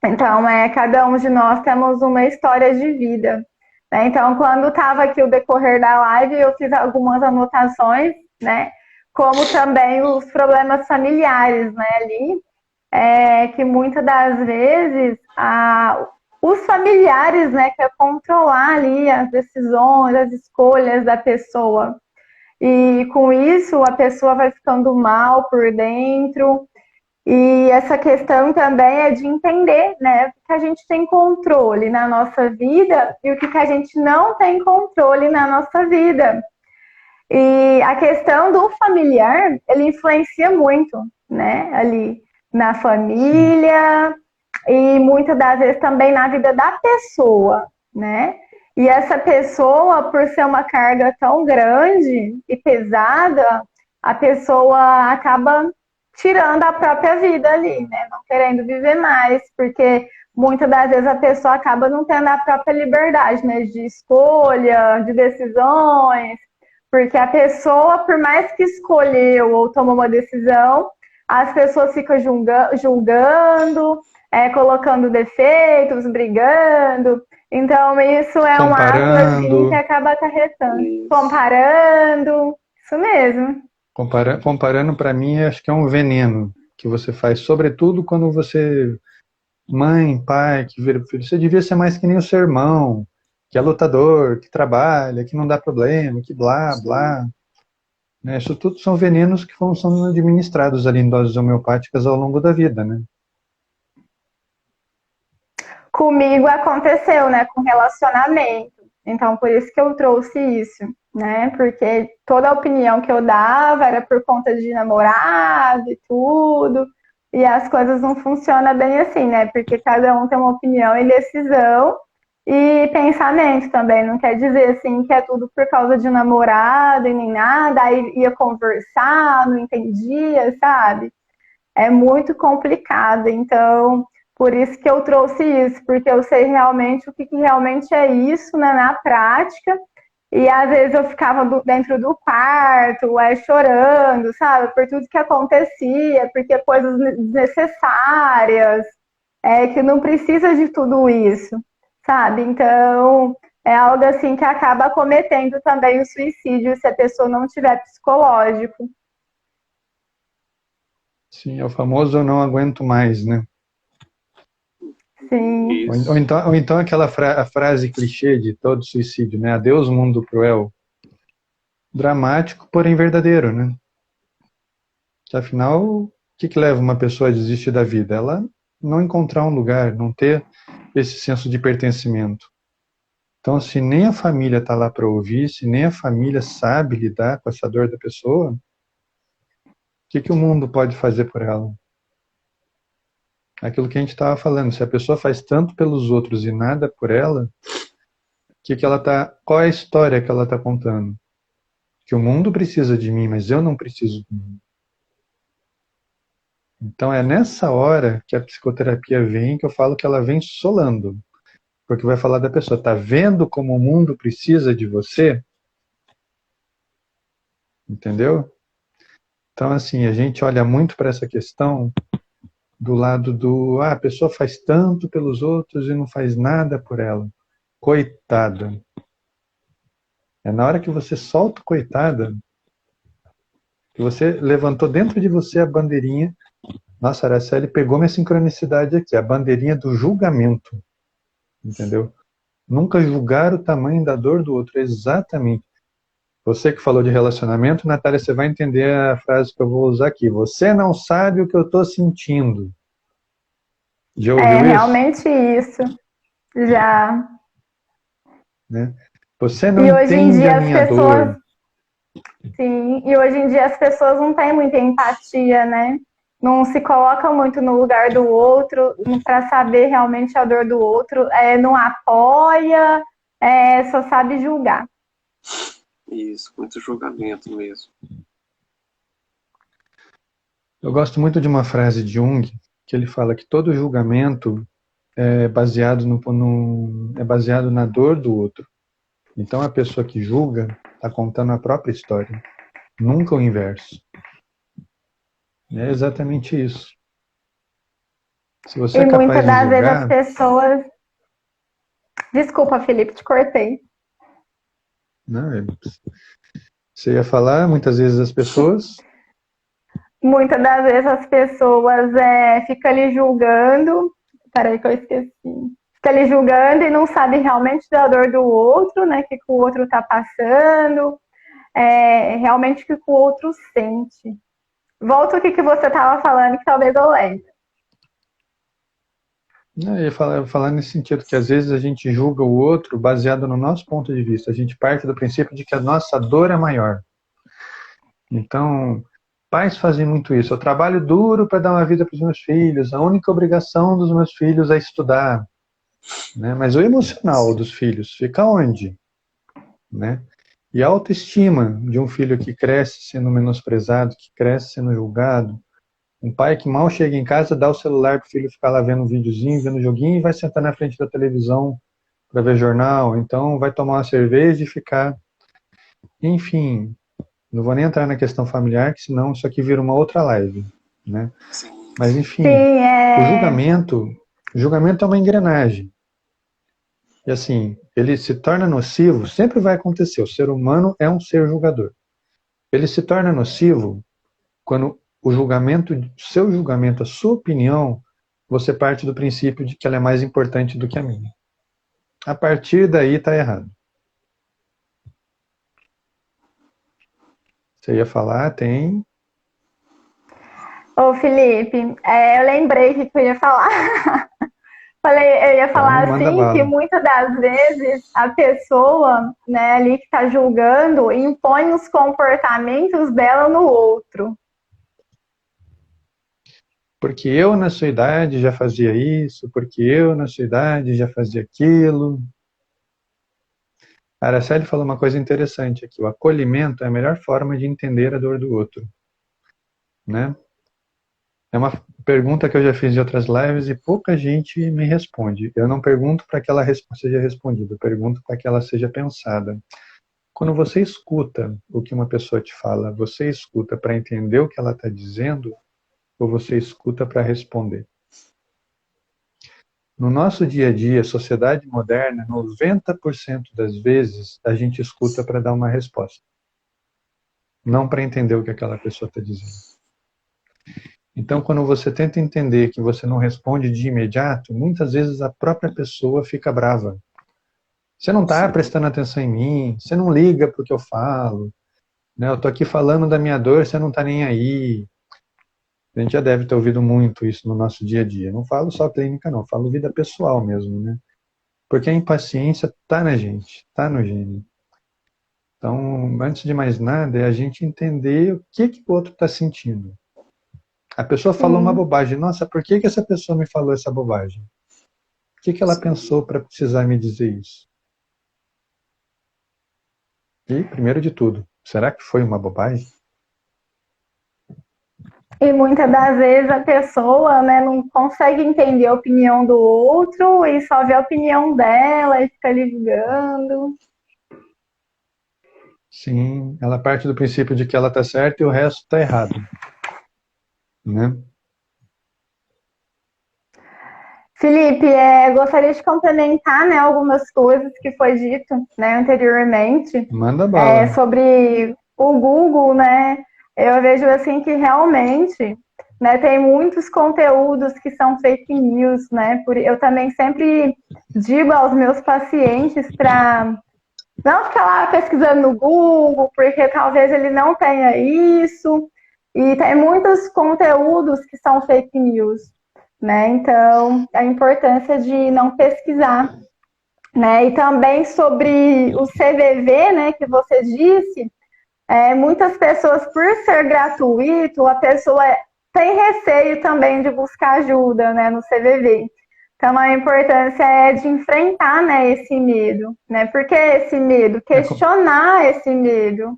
Então, cada um de nós temos uma história de vida. Né? Então, quando estava aqui o decorrer da live, eu fiz algumas anotações, né? Como também os problemas familiares, né? Ali, que muitas das vezes os familiares, né? Quer controlar ali as decisões, as escolhas da pessoa. E com isso, a pessoa vai ficando mal por dentro. E essa questão também é de entender, né, o que a gente tem controle na nossa vida e o que a gente não tem controle na nossa vida. E a questão do familiar, ele influencia muito, né, ali na família e muitas das vezes também na vida da pessoa, né? E essa pessoa, por ser uma carga tão grande e pesada, a pessoa acaba tirando a própria vida ali, né? Não querendo viver mais, porque muitas das vezes a pessoa acaba não tendo a própria liberdade, né? De escolha, de decisões, porque a pessoa, por mais que escolheu ou tomou uma decisão, as pessoas ficam julgando, colocando defeitos, brigando. Então, isso é um ato assim, que Comparando. acaba acarretando. Isso. Comparando, isso mesmo. Comparando, para mim, acho que é um veneno que você faz, sobretudo quando você, mãe, pai, que vira filho, você devia ser mais que nem o seu irmão, que é lutador, que trabalha, que não dá problema, que blá, Sim. blá. Né? Isso tudo são venenos que vão sendo administrados ali em doses homeopáticas ao longo da vida, né? Comigo aconteceu, né, com relacionamento. Então, por isso que eu trouxe isso, né? Porque toda a opinião que eu dava era por conta de namorado e tudo. E as coisas não funcionam bem assim, né? Porque cada um tem uma opinião e decisão e pensamento também. Não quer dizer assim que é tudo por causa de namorado e nem nada. Aí ia conversar, não entendia, sabe? É muito complicado. Então, por isso que eu trouxe isso, porque eu sei realmente o que realmente é isso, né, na prática. E às vezes eu ficava dentro do quarto, chorando, sabe, por tudo que acontecia, porque coisas desnecessárias, que não precisa de tudo isso, sabe? Então, é algo assim que acaba cometendo também o suicídio se a pessoa não tiver psicológico. Sim, é o famoso eu não aguento mais, né? Sim. Isso. Ou então aquela a frase clichê de todo suicídio, né? Adeus, mundo cruel. Dramático, porém verdadeiro, né? Que afinal, o que leva uma pessoa a desistir da vida? Ela não encontrar um lugar, não ter esse senso de pertencimento. Então, se nem a família está lá para ouvir, se nem a família sabe lidar com essa dor da pessoa, o que o mundo pode fazer por ela? Aquilo que a gente estava falando, se a pessoa faz tanto pelos outros e nada por ela, qual é a história que ela está contando? Que o mundo precisa de mim, mas eu não preciso do mundo. Então é nessa hora que a psicoterapia vem, que eu falo que ela vem solando. Porque vai falar da pessoa, tá vendo como o mundo precisa de você? Entendeu? Então, assim, a gente olha muito para essa questão do lado do, a pessoa faz tanto pelos outros e não faz nada por ela. Coitada. É na hora que você solta coitada, que você levantou dentro de você a bandeirinha. Nossa, Araceli pegou minha sincronicidade aqui, a bandeirinha do julgamento. Entendeu? Nunca julgar o tamanho da dor do outro. Exatamente. Você que falou de relacionamento, Natália, você vai entender a frase que eu vou usar aqui. Você não sabe o que eu estou sentindo. Já ouviu isso? Realmente isso. Já. Né? Você não E hoje em entende dia a as minha pessoas. dor. Sim, e hoje em dia as pessoas não têm muita empatia, né? Não se colocam muito no lugar do outro para saber realmente a dor do outro, não apoia, só sabe julgar. Isso, muito julgamento mesmo. Eu gosto muito de uma frase de Jung, que ele fala que todo julgamento é baseado é baseado na dor do outro. Então a pessoa que julga está contando a própria história, nunca o inverso. É exatamente isso. Se você E é capaz muitas de das vezes as julgar, pessoas. Desculpa, Felipe, te cortei. né, você ia falar, muitas vezes as pessoas. Muitas das vezes as pessoas ficam ali julgando. Peraí que eu esqueci. Fica ali julgando e não sabe realmente da dor do outro, né? O que o outro está passando, realmente o que o outro sente. Volta o que você estava falando, que talvez eu lembre. Eu ia falar nesse sentido, que às vezes a gente julga o outro baseado no nosso ponto de vista. A gente parte do princípio de que a nossa dor é maior. Então, pais fazem muito isso. Eu trabalho duro para dar uma vida para os meus filhos. A única obrigação dos meus filhos é estudar. Né? Mas o emocional dos filhos fica onde? Né? E a autoestima de um filho que cresce sendo menosprezado, que cresce sendo julgado. Um pai que mal chega em casa dá o celular para o filho ficar lá vendo um videozinho, vendo um joguinho e vai sentar na frente da televisão para ver jornal. Então vai tomar uma cerveja e ficar. Enfim, não vou nem entrar na questão familiar, que senão isso aqui vira uma outra live. Né? Mas enfim, Sim, o julgamento é uma engrenagem. E assim, ele se torna nocivo, sempre vai acontecer. O ser humano é um ser julgador. Ele se torna nocivo quando o julgamento, seu julgamento, a sua opinião, você parte do princípio de que ela é mais importante do que a minha. A partir daí está errado. Você ia falar, tem. Ô Felipe, eu lembrei o que eu ia falar. Eu ia falar Então, manda assim que bala. muitas das vezes a pessoa, né, ali que está julgando impõe os comportamentos dela no outro. Porque eu na sua idade já fazia isso, porque eu na sua idade já fazia aquilo. A Araceli falou uma coisa interessante aqui. O acolhimento é a melhor forma de entender a dor do outro. Né? É uma pergunta que eu já fiz em outras lives e pouca gente me responde. Eu não pergunto para que ela seja respondida, eu pergunto para que ela seja pensada. Quando você escuta o que uma pessoa te fala, você escuta para entender o que ela está dizendo ou você escuta para responder? No nosso dia a dia, sociedade moderna, 90% das vezes a gente escuta para dar uma resposta, não para entender o que aquela pessoa está dizendo. Então, quando você tenta entender que você não responde de imediato, muitas vezes a própria pessoa fica brava. Você não está prestando atenção em mim, você não liga para o que eu falo, né? Eu estou aqui falando da minha dor, você não está nem aí. A gente já deve ter ouvido muito isso no nosso dia a dia. Não falo só clínica, não, falo vida pessoal mesmo, né? Porque a impaciência está na gente, está no gene. Então, antes de mais nada, é a gente entender o que o outro está sentindo. A pessoa falou uma bobagem. Nossa, por que essa pessoa me falou essa bobagem? O que ela pensou para precisar me dizer isso? E, primeiro de tudo, será que foi uma bobagem? E muitas das vezes a pessoa, né, não consegue entender a opinião do outro e só vê a opinião dela e fica ali julgando. Sim, ela parte do princípio de que ela está certa e o resto está errado. Né? Felipe, gostaria de complementar, né, algumas coisas que foi dito, né, anteriormente, Manda bala. sobre o Google, né? Eu vejo assim que realmente, né, tem muitos conteúdos que são fake news, né? Eu também sempre digo aos meus pacientes para não ficar lá pesquisando no Google, porque talvez ele não tenha isso. E tem muitos conteúdos que são fake news, né? Então, a importância de não pesquisar, né? E também sobre o CVV, né, que você disse, muitas pessoas, por ser gratuito, a pessoa tem receio também de buscar ajuda, né, no CVV. Então, a importância é de enfrentar, né, esse medo, né? Por que esse medo? Questionar esse medo.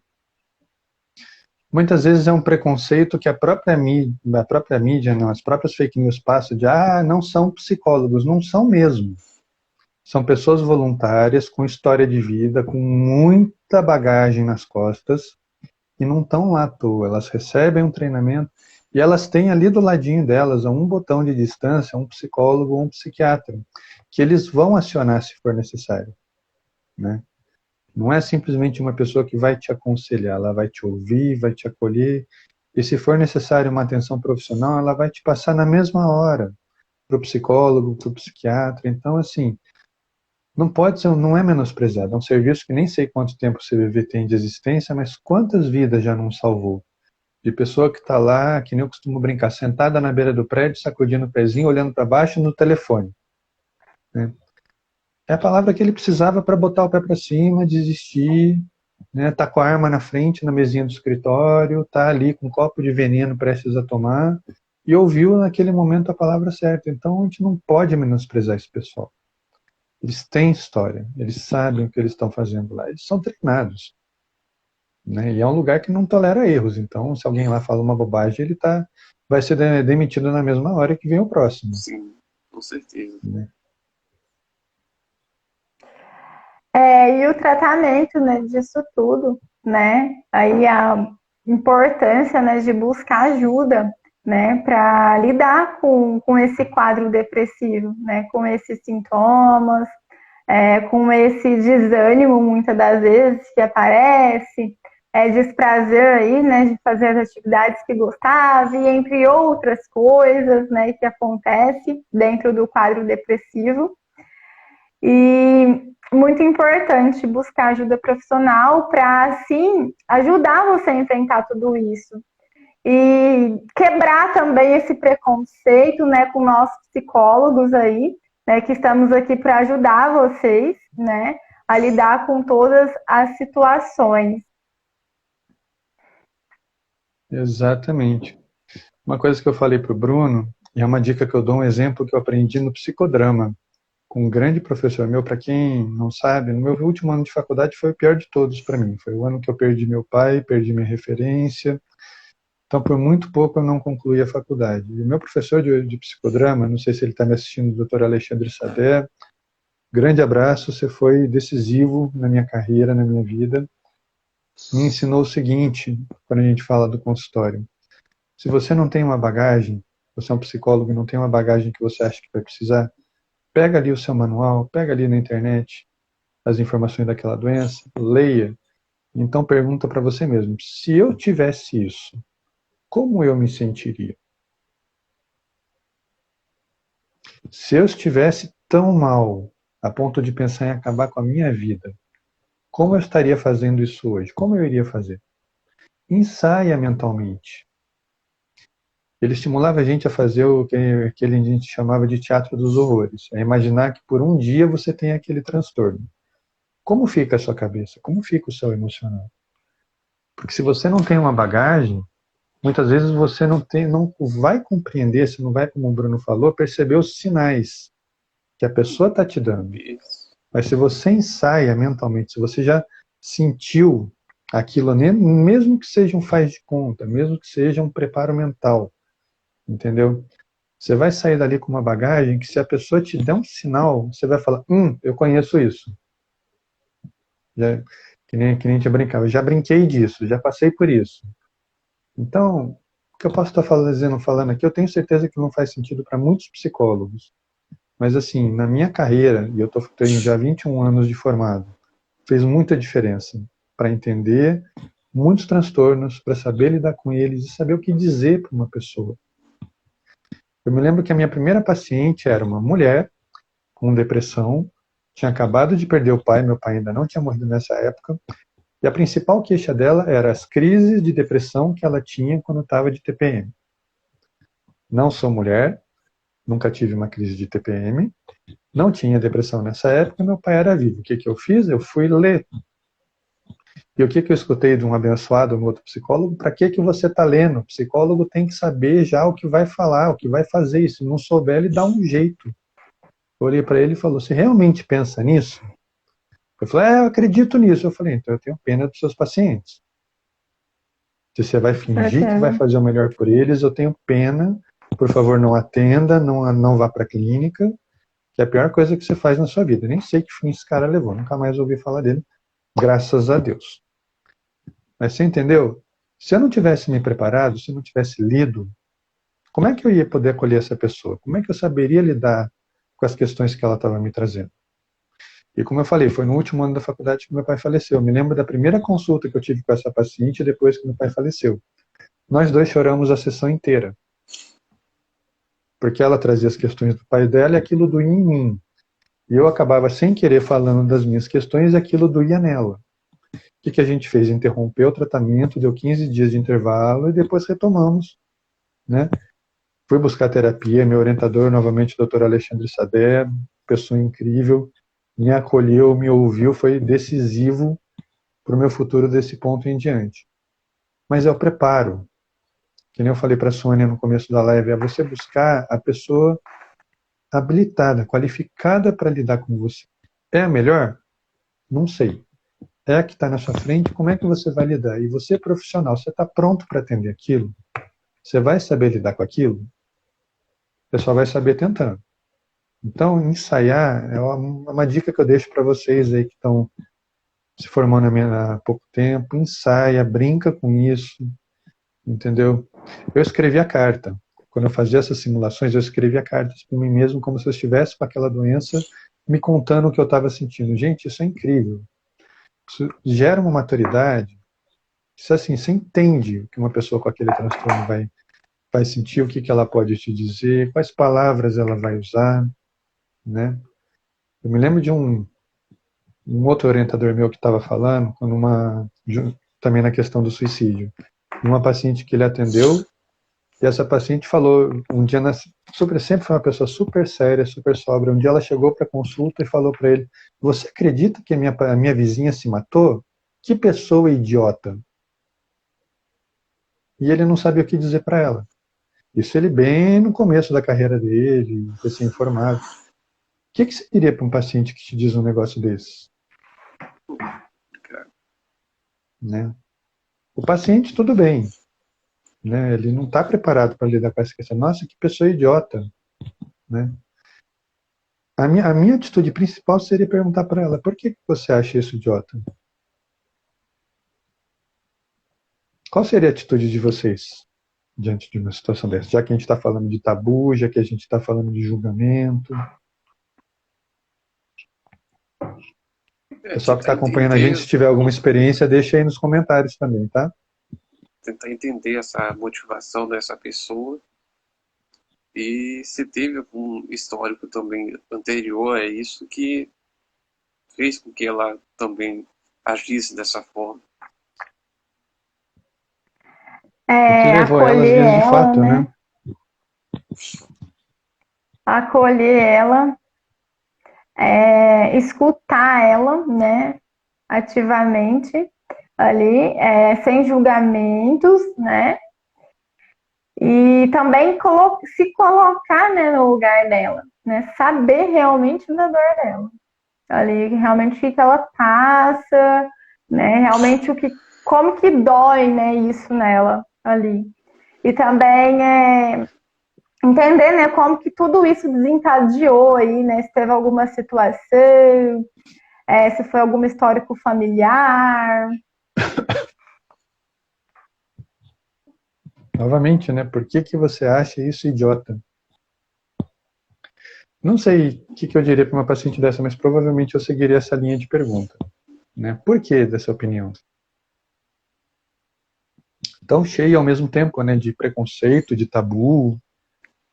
Muitas vezes é um preconceito que a própria mídia, não, as próprias fake news passam de, não são psicólogos, não são mesmo. São pessoas voluntárias, com história de vida, com muita bagagem nas costas, e não estão lá à toa. Elas recebem um treinamento e elas têm ali do ladinho delas, a um botão de distância, um psicólogo ou um psiquiatra, que eles vão acionar se for necessário, né? Não é simplesmente uma pessoa que vai te aconselhar, ela vai te ouvir, vai te acolher, e se for necessário uma atenção profissional, ela vai te passar na mesma hora para o psicólogo, para o psiquiatra. Então, assim, não pode ser, não é menosprezado. É um serviço que nem sei quanto tempo o CVV tem de existência, mas quantas vidas já não salvou? De pessoa que está lá, que nem eu costumo brincar, sentada na beira do prédio, sacudindo o pezinho, olhando para baixo no telefone, né? É a palavra que ele precisava para botar o pé para cima, desistir, né? Tá com a arma na frente, na mesinha do escritório, tá ali com um copo de veneno prestes a tomar, e ouviu naquele momento a palavra certa. Então a gente não pode menosprezar esse pessoal. Eles têm história, eles sabem o que eles estão fazendo lá, eles são treinados, né? E é um lugar que não tolera erros. Então, se alguém lá fala uma bobagem, vai ser demitido na mesma hora que vem o próximo. Sim, com certeza. Né? E o tratamento, né, disso tudo, né? Aí a importância, né, de buscar ajuda, né, para lidar com esse quadro depressivo, né, com esses sintomas, com esse desânimo, muitas das vezes, que aparece, desprazer aí, né, de fazer as atividades que gostava, e entre outras coisas, né, que acontece dentro do quadro depressivo. E muito importante buscar ajuda profissional para, assim, ajudar você a enfrentar tudo isso. E quebrar também esse preconceito, né, com nós psicólogos aí, né, que estamos aqui para ajudar vocês, né, a lidar com todas as situações. Exatamente. Uma coisa que eu falei para o Bruno, e é uma dica que eu dou, um exemplo que eu aprendi no psicodrama, com um grande professor meu. Para quem não sabe, no meu último ano de faculdade foi o pior de todos para mim. Foi o ano que eu perdi meu pai, perdi minha referência. Então, por muito pouco, eu não concluí a faculdade. E o meu professor de psicodrama, não sei se ele está me assistindo, o Dr. Alexandre Sader, grande abraço, você foi decisivo na minha carreira, na minha vida. Me ensinou o seguinte, quando a gente fala do consultório. Se você não tem uma bagagem, você é um psicólogo e não tem uma bagagem que você acha que vai precisar, pega ali o seu manual, pega ali na internet as informações daquela doença, leia. Então pergunta para você mesmo, se eu tivesse isso, como eu me sentiria? Se eu estivesse tão mal, a ponto de pensar em acabar com a minha vida, como eu estaria fazendo isso hoje? Como eu iria fazer? Ensaia mentalmente. Ele estimulava a gente a fazer o que a gente chamava de teatro dos horrores. É imaginar que por um dia você tem aquele transtorno. Como fica a sua cabeça? Como fica o seu emocional? Porque se você não tem uma bagagem, muitas vezes você não vai compreender, você não vai, como o Bruno falou, perceber os sinais que a pessoa está te dando. Mas se você ensaia mentalmente, se você já sentiu aquilo, mesmo que seja um faz de conta, mesmo que seja um preparo mental, entendeu? Você vai sair dali com uma bagagem que, se a pessoa te der um sinal, você vai falar, eu conheço isso. Que nem a gente brincava, eu já brinquei disso, já passei por isso. Então, o que eu posso estar falando aqui, eu tenho certeza que não faz sentido para muitos psicólogos. Mas assim, na minha carreira, e eu tenho já 21 anos de formado, fez muita diferença para entender muitos transtornos, para saber lidar com eles e saber o que dizer para uma pessoa. Eu me lembro que a minha primeira paciente era uma mulher com depressão, tinha acabado de perder o pai, meu pai ainda não tinha morrido nessa época, e a principal queixa dela era as crises de depressão que ela tinha quando estava de TPM. Não sou mulher, nunca tive uma crise de TPM, não tinha depressão nessa época, meu pai era vivo. O que eu fiz? Eu fui ler. E o que eu escutei de um abençoado, um outro psicólogo? Para que você está lendo? O psicólogo tem que saber já o que vai falar, o que vai fazer. E se não souber, ele dá um jeito. Eu olhei para ele e falou, você realmente pensa nisso? Eu falei, eu acredito nisso. Eu falei, então eu tenho pena dos seus pacientes. Se você vai fingir que vai fazer o melhor por eles, eu tenho pena. Por favor, não atenda, não vá para a clínica, que é a pior coisa que você faz na sua vida. Nem sei que fim esse cara levou, nunca mais ouvi falar dele, graças a Deus. Mas você entendeu? Se eu não tivesse me preparado, se eu não tivesse lido, como é que eu ia poder acolher essa pessoa? Como é que eu saberia lidar com as questões que ela estava me trazendo? E como eu falei, foi no último ano da faculdade que meu pai faleceu. Eu me lembro da primeira consulta que eu tive com essa paciente depois que meu pai faleceu. Nós dois choramos a sessão inteira. Porque ela trazia as questões do pai dela e aquilo doía em mim. E eu acabava sem querer falando das minhas questões e aquilo doía nela. O que a gente fez? Interrompeu o tratamento, deu 15 dias de intervalo e depois retomamos, né? Fui buscar terapia, meu orientador novamente, o Dr. Alexandre Sadé, pessoa incrível, me acolheu, me ouviu, foi decisivo para o meu futuro desse ponto em diante. Mas é o preparo. Que nem eu falei para a Sônia no começo da live, é você buscar a pessoa habilitada, qualificada para lidar com você. É a melhor? Não sei. É a que está na sua frente, como é que você vai lidar? E você, profissional, você está pronto para atender aquilo? Você vai saber lidar com aquilo? O pessoal vai saber tentando. Então, ensaiar é uma dica que eu deixo para vocês aí que estão se formando há pouco tempo. Ensaia, brinca com isso, entendeu? Eu escrevi a carta. Quando eu fazia essas simulações, eu escrevia cartas para mim mesmo como se eu estivesse com aquela doença, me contando o que eu estava sentindo. Gente, isso é incrível. Isso gera uma maturidade. Isso assim, você entende o que uma pessoa com aquele transtorno vai sentir, o que ela pode te dizer, quais palavras ela vai usar, né? Eu me lembro de um outro orientador meu que estava falando, também na questão do suicídio, uma paciente que ele atendeu, e essa paciente falou, um dia, sempre foi uma pessoa super séria, super sóbria, um dia ela chegou para consulta e falou para ele, você acredita que a minha vizinha se matou? Que pessoa idiota! E ele não sabia o que dizer para ela. Isso ele bem no começo da carreira dele, recém-formado. O que você diria para um paciente que te diz um negócio desse? Né? O paciente, tudo bem. Né? Ele não está preparado para lidar com essa questão. Nossa, que pessoa idiota. Né? A minha atitude principal seria perguntar para ela, por que você acha isso idiota? Qual seria a atitude de vocês diante de uma situação dessa? Já que a gente está falando de tabu, já que a gente está falando de julgamento. O pessoal que está acompanhando a gente, se tiver alguma experiência, deixa aí nos comentários também, tá? Tentar entender essa motivação dessa pessoa e se teve algum histórico também anterior a isso que fez com que ela também agisse dessa forma. O que levou ela, às vezes, de fato, né? Acolher ela, escutar ela, né, ativamente, ali, sem julgamentos, né, e também se colocar, né, no lugar dela, né, saber realmente da dor dela, ali, realmente o que ela passa, né, realmente como que dói, né, isso nela, ali. E também entender, né, como que tudo isso desencadeou aí, né, se teve alguma situação, se foi algum histórico familiar. Novamente, né? Por que você acha isso idiota? Não sei o que eu diria para uma paciente dessa, mas provavelmente eu seguiria essa linha de pergunta, né? Por que dessa opinião? Tão cheia ao mesmo tempo, né, de preconceito, de tabu,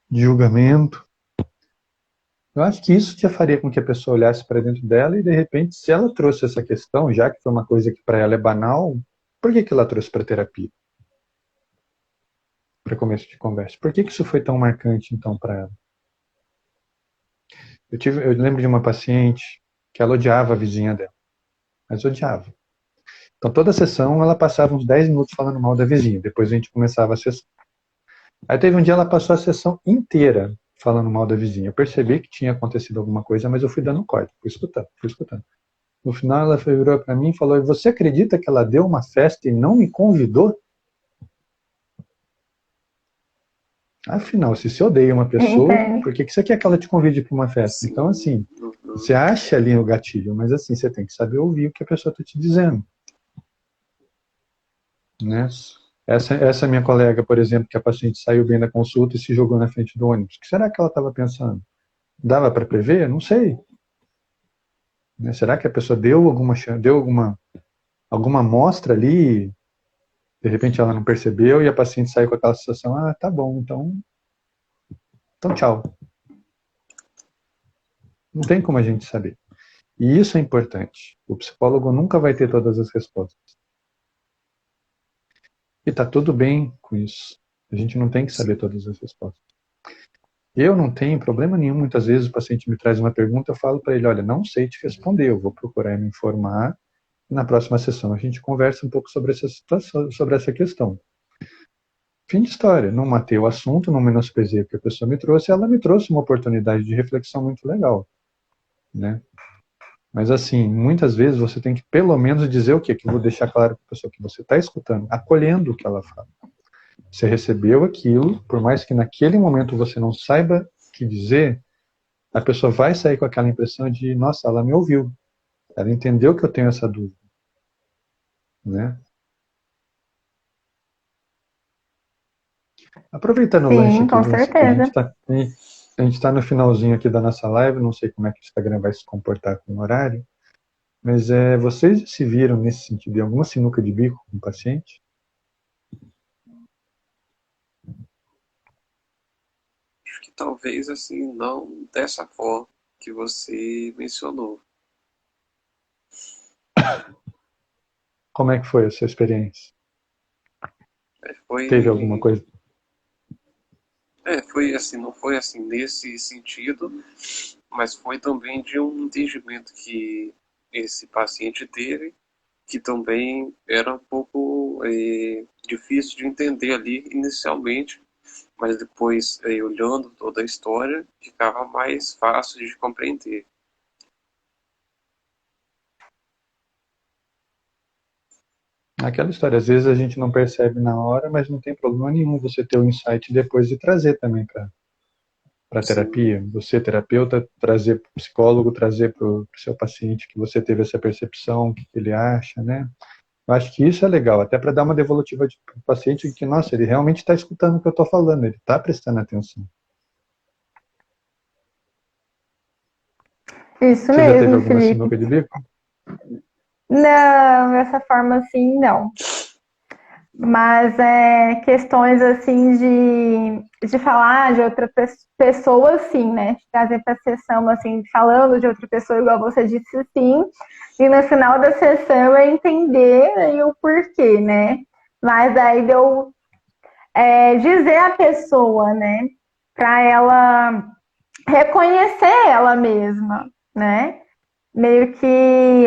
de julgamento. Eu acho que isso já faria com que a pessoa olhasse para dentro dela e, de repente, se ela trouxe essa questão, já que foi uma coisa que para ela é banal, por que ela trouxe para terapia? Para começo de conversa. Por que isso foi tão marcante, então, para ela? Eu lembro de uma paciente que ela odiava a vizinha dela, mas odiava. Então, toda a sessão, ela passava uns 10 minutos falando mal da vizinha, depois a gente começava a sessão. Aí teve um dia, ela passou a sessão inteira falando mal da vizinha. Eu percebi que tinha acontecido alguma coisa, mas eu fui dando corte, fui escutando, fui escutando. No final, ela virou para mim e falou: você acredita que ela deu uma festa e não me convidou? Afinal, se você odeia uma pessoa, por que você quer que ela te convide para uma festa? Então, assim, você acha ali o gatilho, mas assim, você tem que saber ouvir o que a pessoa está te dizendo. Né? Essa minha colega, por exemplo, que a paciente saiu bem da consulta e se jogou na frente do ônibus. O que será que ela estava pensando? Dava para prever? Não sei. Né? Será que a pessoa deu alguma amostra ali? De repente ela não percebeu e a paciente saiu com aquela sensação: ah, tá bom, então tchau. Não tem como a gente saber. E isso é importante. O psicólogo nunca vai ter todas as respostas. E tá tudo bem com isso. A gente não tem que saber todas as respostas. Eu não tenho problema nenhum. Muitas vezes o paciente me traz uma pergunta, eu falo para ele: olha, não sei te responder, eu vou procurar me informar. E na próxima sessão a gente conversa um pouco sobre essa situação, sobre essa questão. Fim de história. Não matei o assunto, não menosprezei o que a pessoa me trouxe. Ela me trouxe uma oportunidade de reflexão muito legal, né? Mas assim, muitas vezes você tem que pelo menos dizer o quê? Que eu vou deixar claro para a pessoa que você está escutando, acolhendo o que ela fala. Você recebeu aquilo, por mais que naquele momento você não saiba o que dizer, a pessoa vai sair com aquela impressão de: nossa, ela me ouviu. Ela entendeu que eu tenho essa dúvida. Né? Aproveitando o lanche aqui, com certeza. a gente está no finalzinho aqui da nossa live, não sei como é que o Instagram vai se comportar com o horário, mas vocês se viram nesse sentido em alguma sinuca de bico com o paciente? Acho que talvez assim, não dessa forma que você mencionou. Como é que foi a sua experiência? Teve alguma coisa? Foi assim, não foi assim nesse sentido, mas foi também de um entendimento que esse paciente teve, que também era um pouco difícil de entender ali inicialmente, mas depois, olhando toda a história, ficava mais fácil de compreender. Aquela história, às vezes a gente não percebe na hora, mas não tem problema nenhum você ter o insight depois de trazer também para a terapia. Você, terapeuta, trazer para o psicólogo, trazer para o seu paciente que você teve essa percepção, o que ele acha, né? Eu acho que isso é legal, até para dar uma devolutiva para o paciente de que, nossa, ele realmente está escutando o que eu estou falando, ele está prestando atenção. Isso Você mesmo, já teve alguma Felipe. sinuca de bico? Não, dessa forma assim, não. Mas questões assim de falar de outra pessoa, sim, né? De trazer para a sessão, assim, falando de outra pessoa, igual você disse, sim. E no final da sessão é entender aí o porquê, né? Mas aí deu dizer à pessoa, né? Para ela reconhecer ela mesma, né? Meio que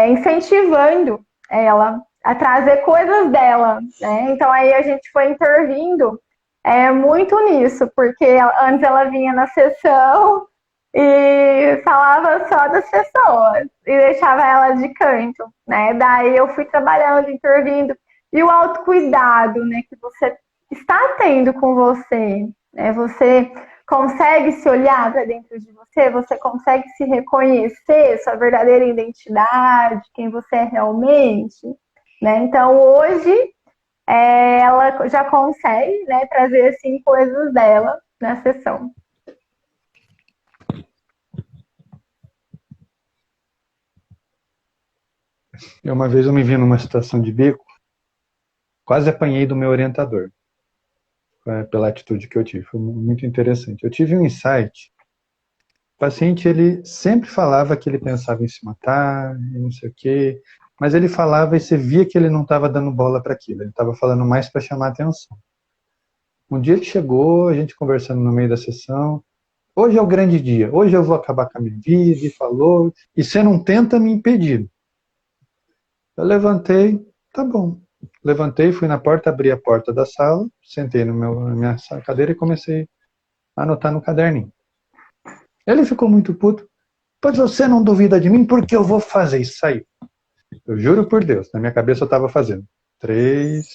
incentivando ela a trazer coisas dela, né? Então aí a gente foi intervindo muito nisso, porque antes ela vinha na sessão e falava só das pessoas e deixava ela de canto, né? Daí eu fui trabalhando, intervindo. E o autocuidado, né, que você está tendo com você, né? Você consegue se olhar para dentro de você, você consegue se reconhecer, sua verdadeira identidade, quem você é realmente, né? Então hoje ela já consegue, né, trazer assim coisas dela na sessão. Uma vez eu me vi numa situação de beco, quase apanhei do meu orientador, pela atitude que eu tive. Foi muito interessante. Eu tive um insight. O paciente, ele sempre falava que ele pensava em se matar, e não sei o quê, mas ele falava e você via que ele não estava dando bola para aquilo, ele estava falando mais para chamar atenção. Um dia que chegou, a gente conversando no meio da sessão, hoje é o grande dia, hoje eu vou acabar com a minha vida, e falou, e você não tenta me impedir. Eu levantei, tá bom. Levantei, fui na porta, abri a porta da sala, sentei na minha cadeira e comecei a anotar no caderninho. Ele ficou muito puto. Pois você não duvida de mim, porque eu vou fazer isso aí. Eu juro por Deus, na minha cabeça eu estava fazendo. 3,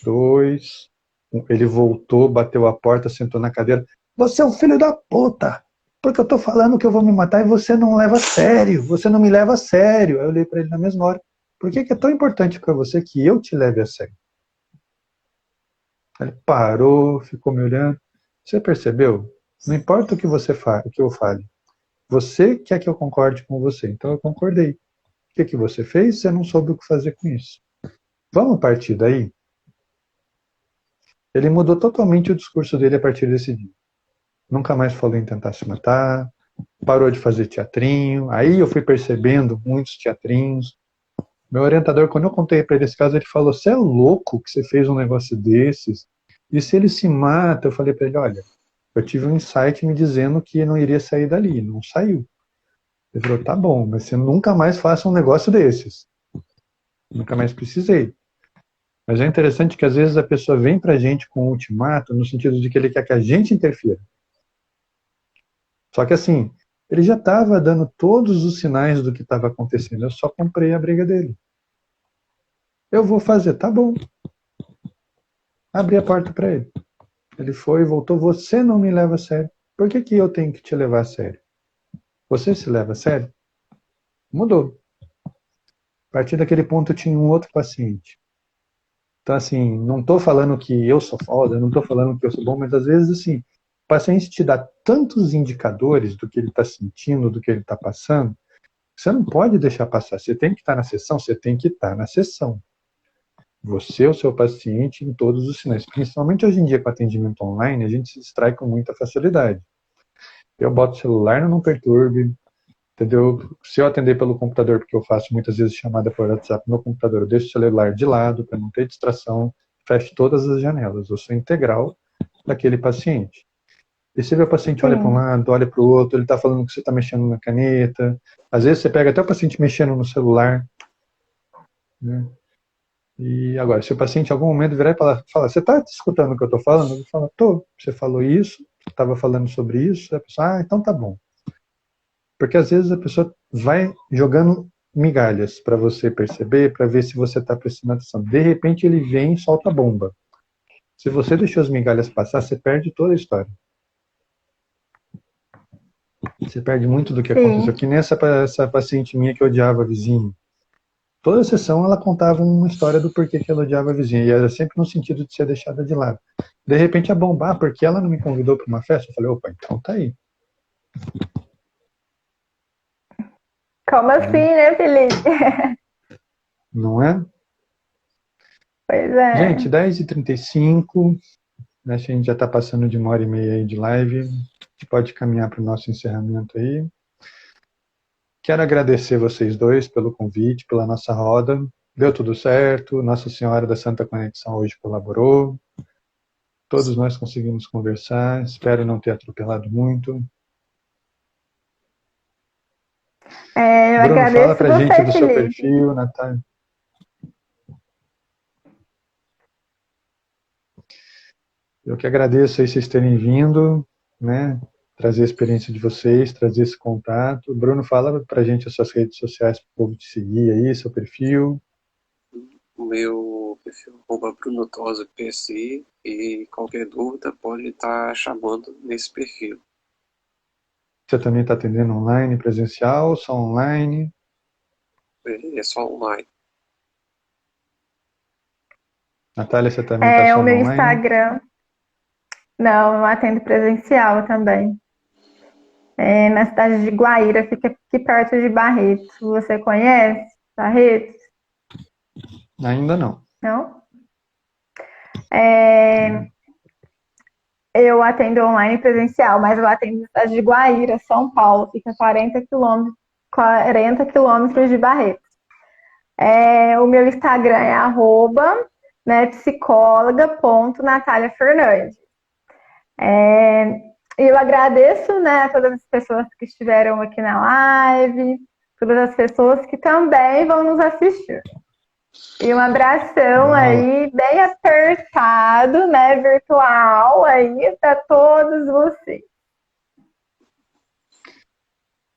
2, 1. Ele voltou, bateu a porta, sentou na cadeira. Você é um filho da puta, porque eu tô falando que eu vou me matar e você não leva a sério. Você não me leva a sério. Aí eu olhei para ele na mesma hora. Por que é tão importante para você que eu te leve a sério? Ele parou, ficou me olhando. Você percebeu? Não importa o que você o que eu fale. Você quer que eu concorde com você, então eu concordei. O que você fez? Você não soube o que fazer com isso. Vamos partir daí? Ele mudou totalmente o discurso dele a partir desse dia. Nunca mais falou em tentar se matar, parou de fazer teatrinho, aí eu fui percebendo muitos teatrinhos. Meu orientador, quando eu contei para ele esse caso, ele falou, você é louco que você fez um negócio desses? E se ele se mata? Eu falei para ele, olha, eu tive um insight me dizendo que não iria sair dali, não saiu. Ele falou, tá bom, mas você nunca mais faça um negócio desses. Nunca mais precisei. Mas é interessante que às vezes a pessoa vem pra gente com um ultimato no sentido de que ele quer que a gente interfira. Só que assim, ele já estava dando todos os sinais do que estava acontecendo, eu só comprei a briga dele. Eu vou fazer, tá bom. Abri a porta para ele. Ele foi e voltou, você não me leva a sério. Por que eu tenho que te levar a sério? Você se leva a sério? Mudou. A partir daquele ponto eu tinha um outro paciente. Então assim, não estou falando que eu sou foda, não estou falando que eu sou bom, mas às vezes assim, o paciente te dá tantos indicadores do que ele está sentindo, do que ele está passando, você não pode deixar passar. Você tem que estar na sessão, você tem que estar na sessão. Você, o seu paciente, em todos os sinais. Principalmente hoje em dia com atendimento online, a gente se distrai com muita facilidade. Eu boto o celular no Não Perturbe, entendeu? Se eu atender pelo computador, porque eu faço muitas vezes chamada por WhatsApp no computador, eu deixo o celular de lado para não ter distração, fecho todas as janelas. Eu sou integral daquele paciente. E se o paciente olha para um lado, olha para o outro, ele está falando que você está mexendo na caneta, às vezes você pega até o paciente mexendo no celular, né? E agora, se o paciente em algum momento virar e falar, você está escutando o que eu estou falando? Eu falo, tô. Você falou isso, estava falando sobre isso, a pessoa, então tá bom. Porque às vezes a pessoa vai jogando migalhas para você perceber, para ver se você está prestando atenção. De repente ele vem e solta a bomba. Se você deixou as migalhas passar, você perde toda a história. Você perde muito do que aconteceu. Que nem essa paciente minha que odiava a vizinha. Toda sessão ela contava uma história do porquê que ela odiava a vizinha. E era sempre no sentido de ser deixada de lado. De repente a bombar, porque ela não me convidou para uma festa. Eu falei, opa, então tá aí. Como assim, né, Felipe? Não é? Pois é. Gente, 10h35. Acho que a gente já está passando de 1h30 aí de live. A gente pode caminhar para o nosso encerramento aí. Quero agradecer vocês dois pelo convite, pela nossa roda. Deu tudo certo. Nossa Senhora da Santa Conexão hoje colaborou. Todos nós conseguimos conversar. Espero não ter atropelado muito. Eu Bruno, agradeço fala pra gente do seu Felipe. perfil, Natália. Eu que agradeço aí vocês terem vindo, né? Trazer a experiência de vocês, trazer esse contato. Bruno, fala pra gente as suas redes sociais para o povo te seguir aí, seu perfil. O meu perfil é Bruno Tosa PSI, e qualquer dúvida pode estar chamando nesse perfil. Você também está atendendo online, presencial, só online? É só online. Natália, você também está só o meu online? Instagram. Não, eu atendo presencial também. Na cidade de Guaíra, fica aqui perto de Barretos. Você conhece Barretos? Ainda não. Não? Eu atendo online e presencial, mas eu atendo na cidade de Guaíra, São Paulo, fica 40 quilômetros de Barretos. O meu Instagram é psicóloga.nataliafernandes. Eu agradeço, né, a todas as pessoas que estiveram aqui na live, todas as pessoas que também vão nos assistir. E um abração aí, bem apertado, né, virtual aí para todos vocês.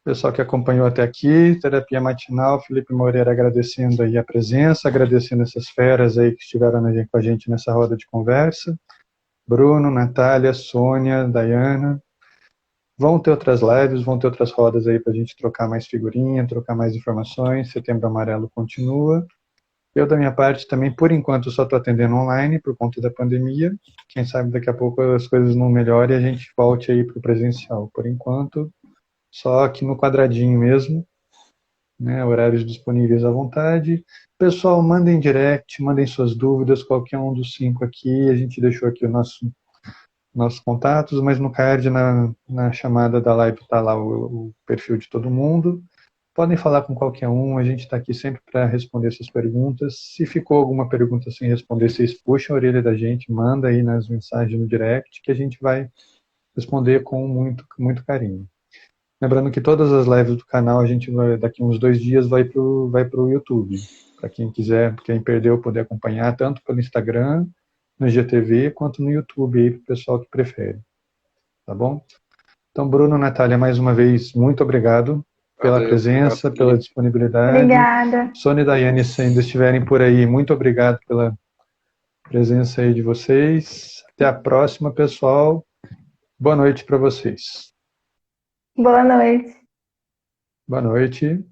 Pessoal que acompanhou até aqui, Terapia Matinal, Felipe Moreira agradecendo aí a presença, agradecendo essas feras aí que estiveram com a gente nessa roda de conversa. Bruno, Natália, Sônia, Dayana. Vão ter outras lives, vão ter outras rodas aí para a gente trocar mais figurinha, trocar mais informações. Setembro Amarelo continua. Eu, da minha parte, também, por enquanto, só estou atendendo online por conta da pandemia. Quem sabe daqui a pouco as coisas não melhorem e a gente volte aí para o presencial. Por enquanto, só aqui no quadradinho mesmo, né, horários disponíveis à vontade. Pessoal, mandem direct, mandem suas dúvidas, qualquer um dos 5 aqui. A gente deixou aqui nossos contatos, mas no card, na chamada da live, está lá o perfil de todo mundo. Podem falar com qualquer um, a gente está aqui sempre para responder essas perguntas. Se ficou alguma pergunta sem responder, vocês puxam a orelha da gente, manda aí nas mensagens no direct, que a gente vai responder com muito, muito carinho. Lembrando que todas as lives do canal, a gente vai, daqui uns 2 dias vai pro YouTube. Para quem quiser, quem perdeu, poder acompanhar, tanto pelo Instagram, no IGTV, quanto no YouTube, aí para o pessoal que prefere. Tá bom? Então, Bruno, Natália, mais uma vez, muito obrigado pela presença, pela disponibilidade. Obrigada. Sônia e Daiane, se ainda estiverem por aí, muito obrigado pela presença aí de vocês. Até a próxima, pessoal. Boa noite para vocês. Boa noite. Boa noite.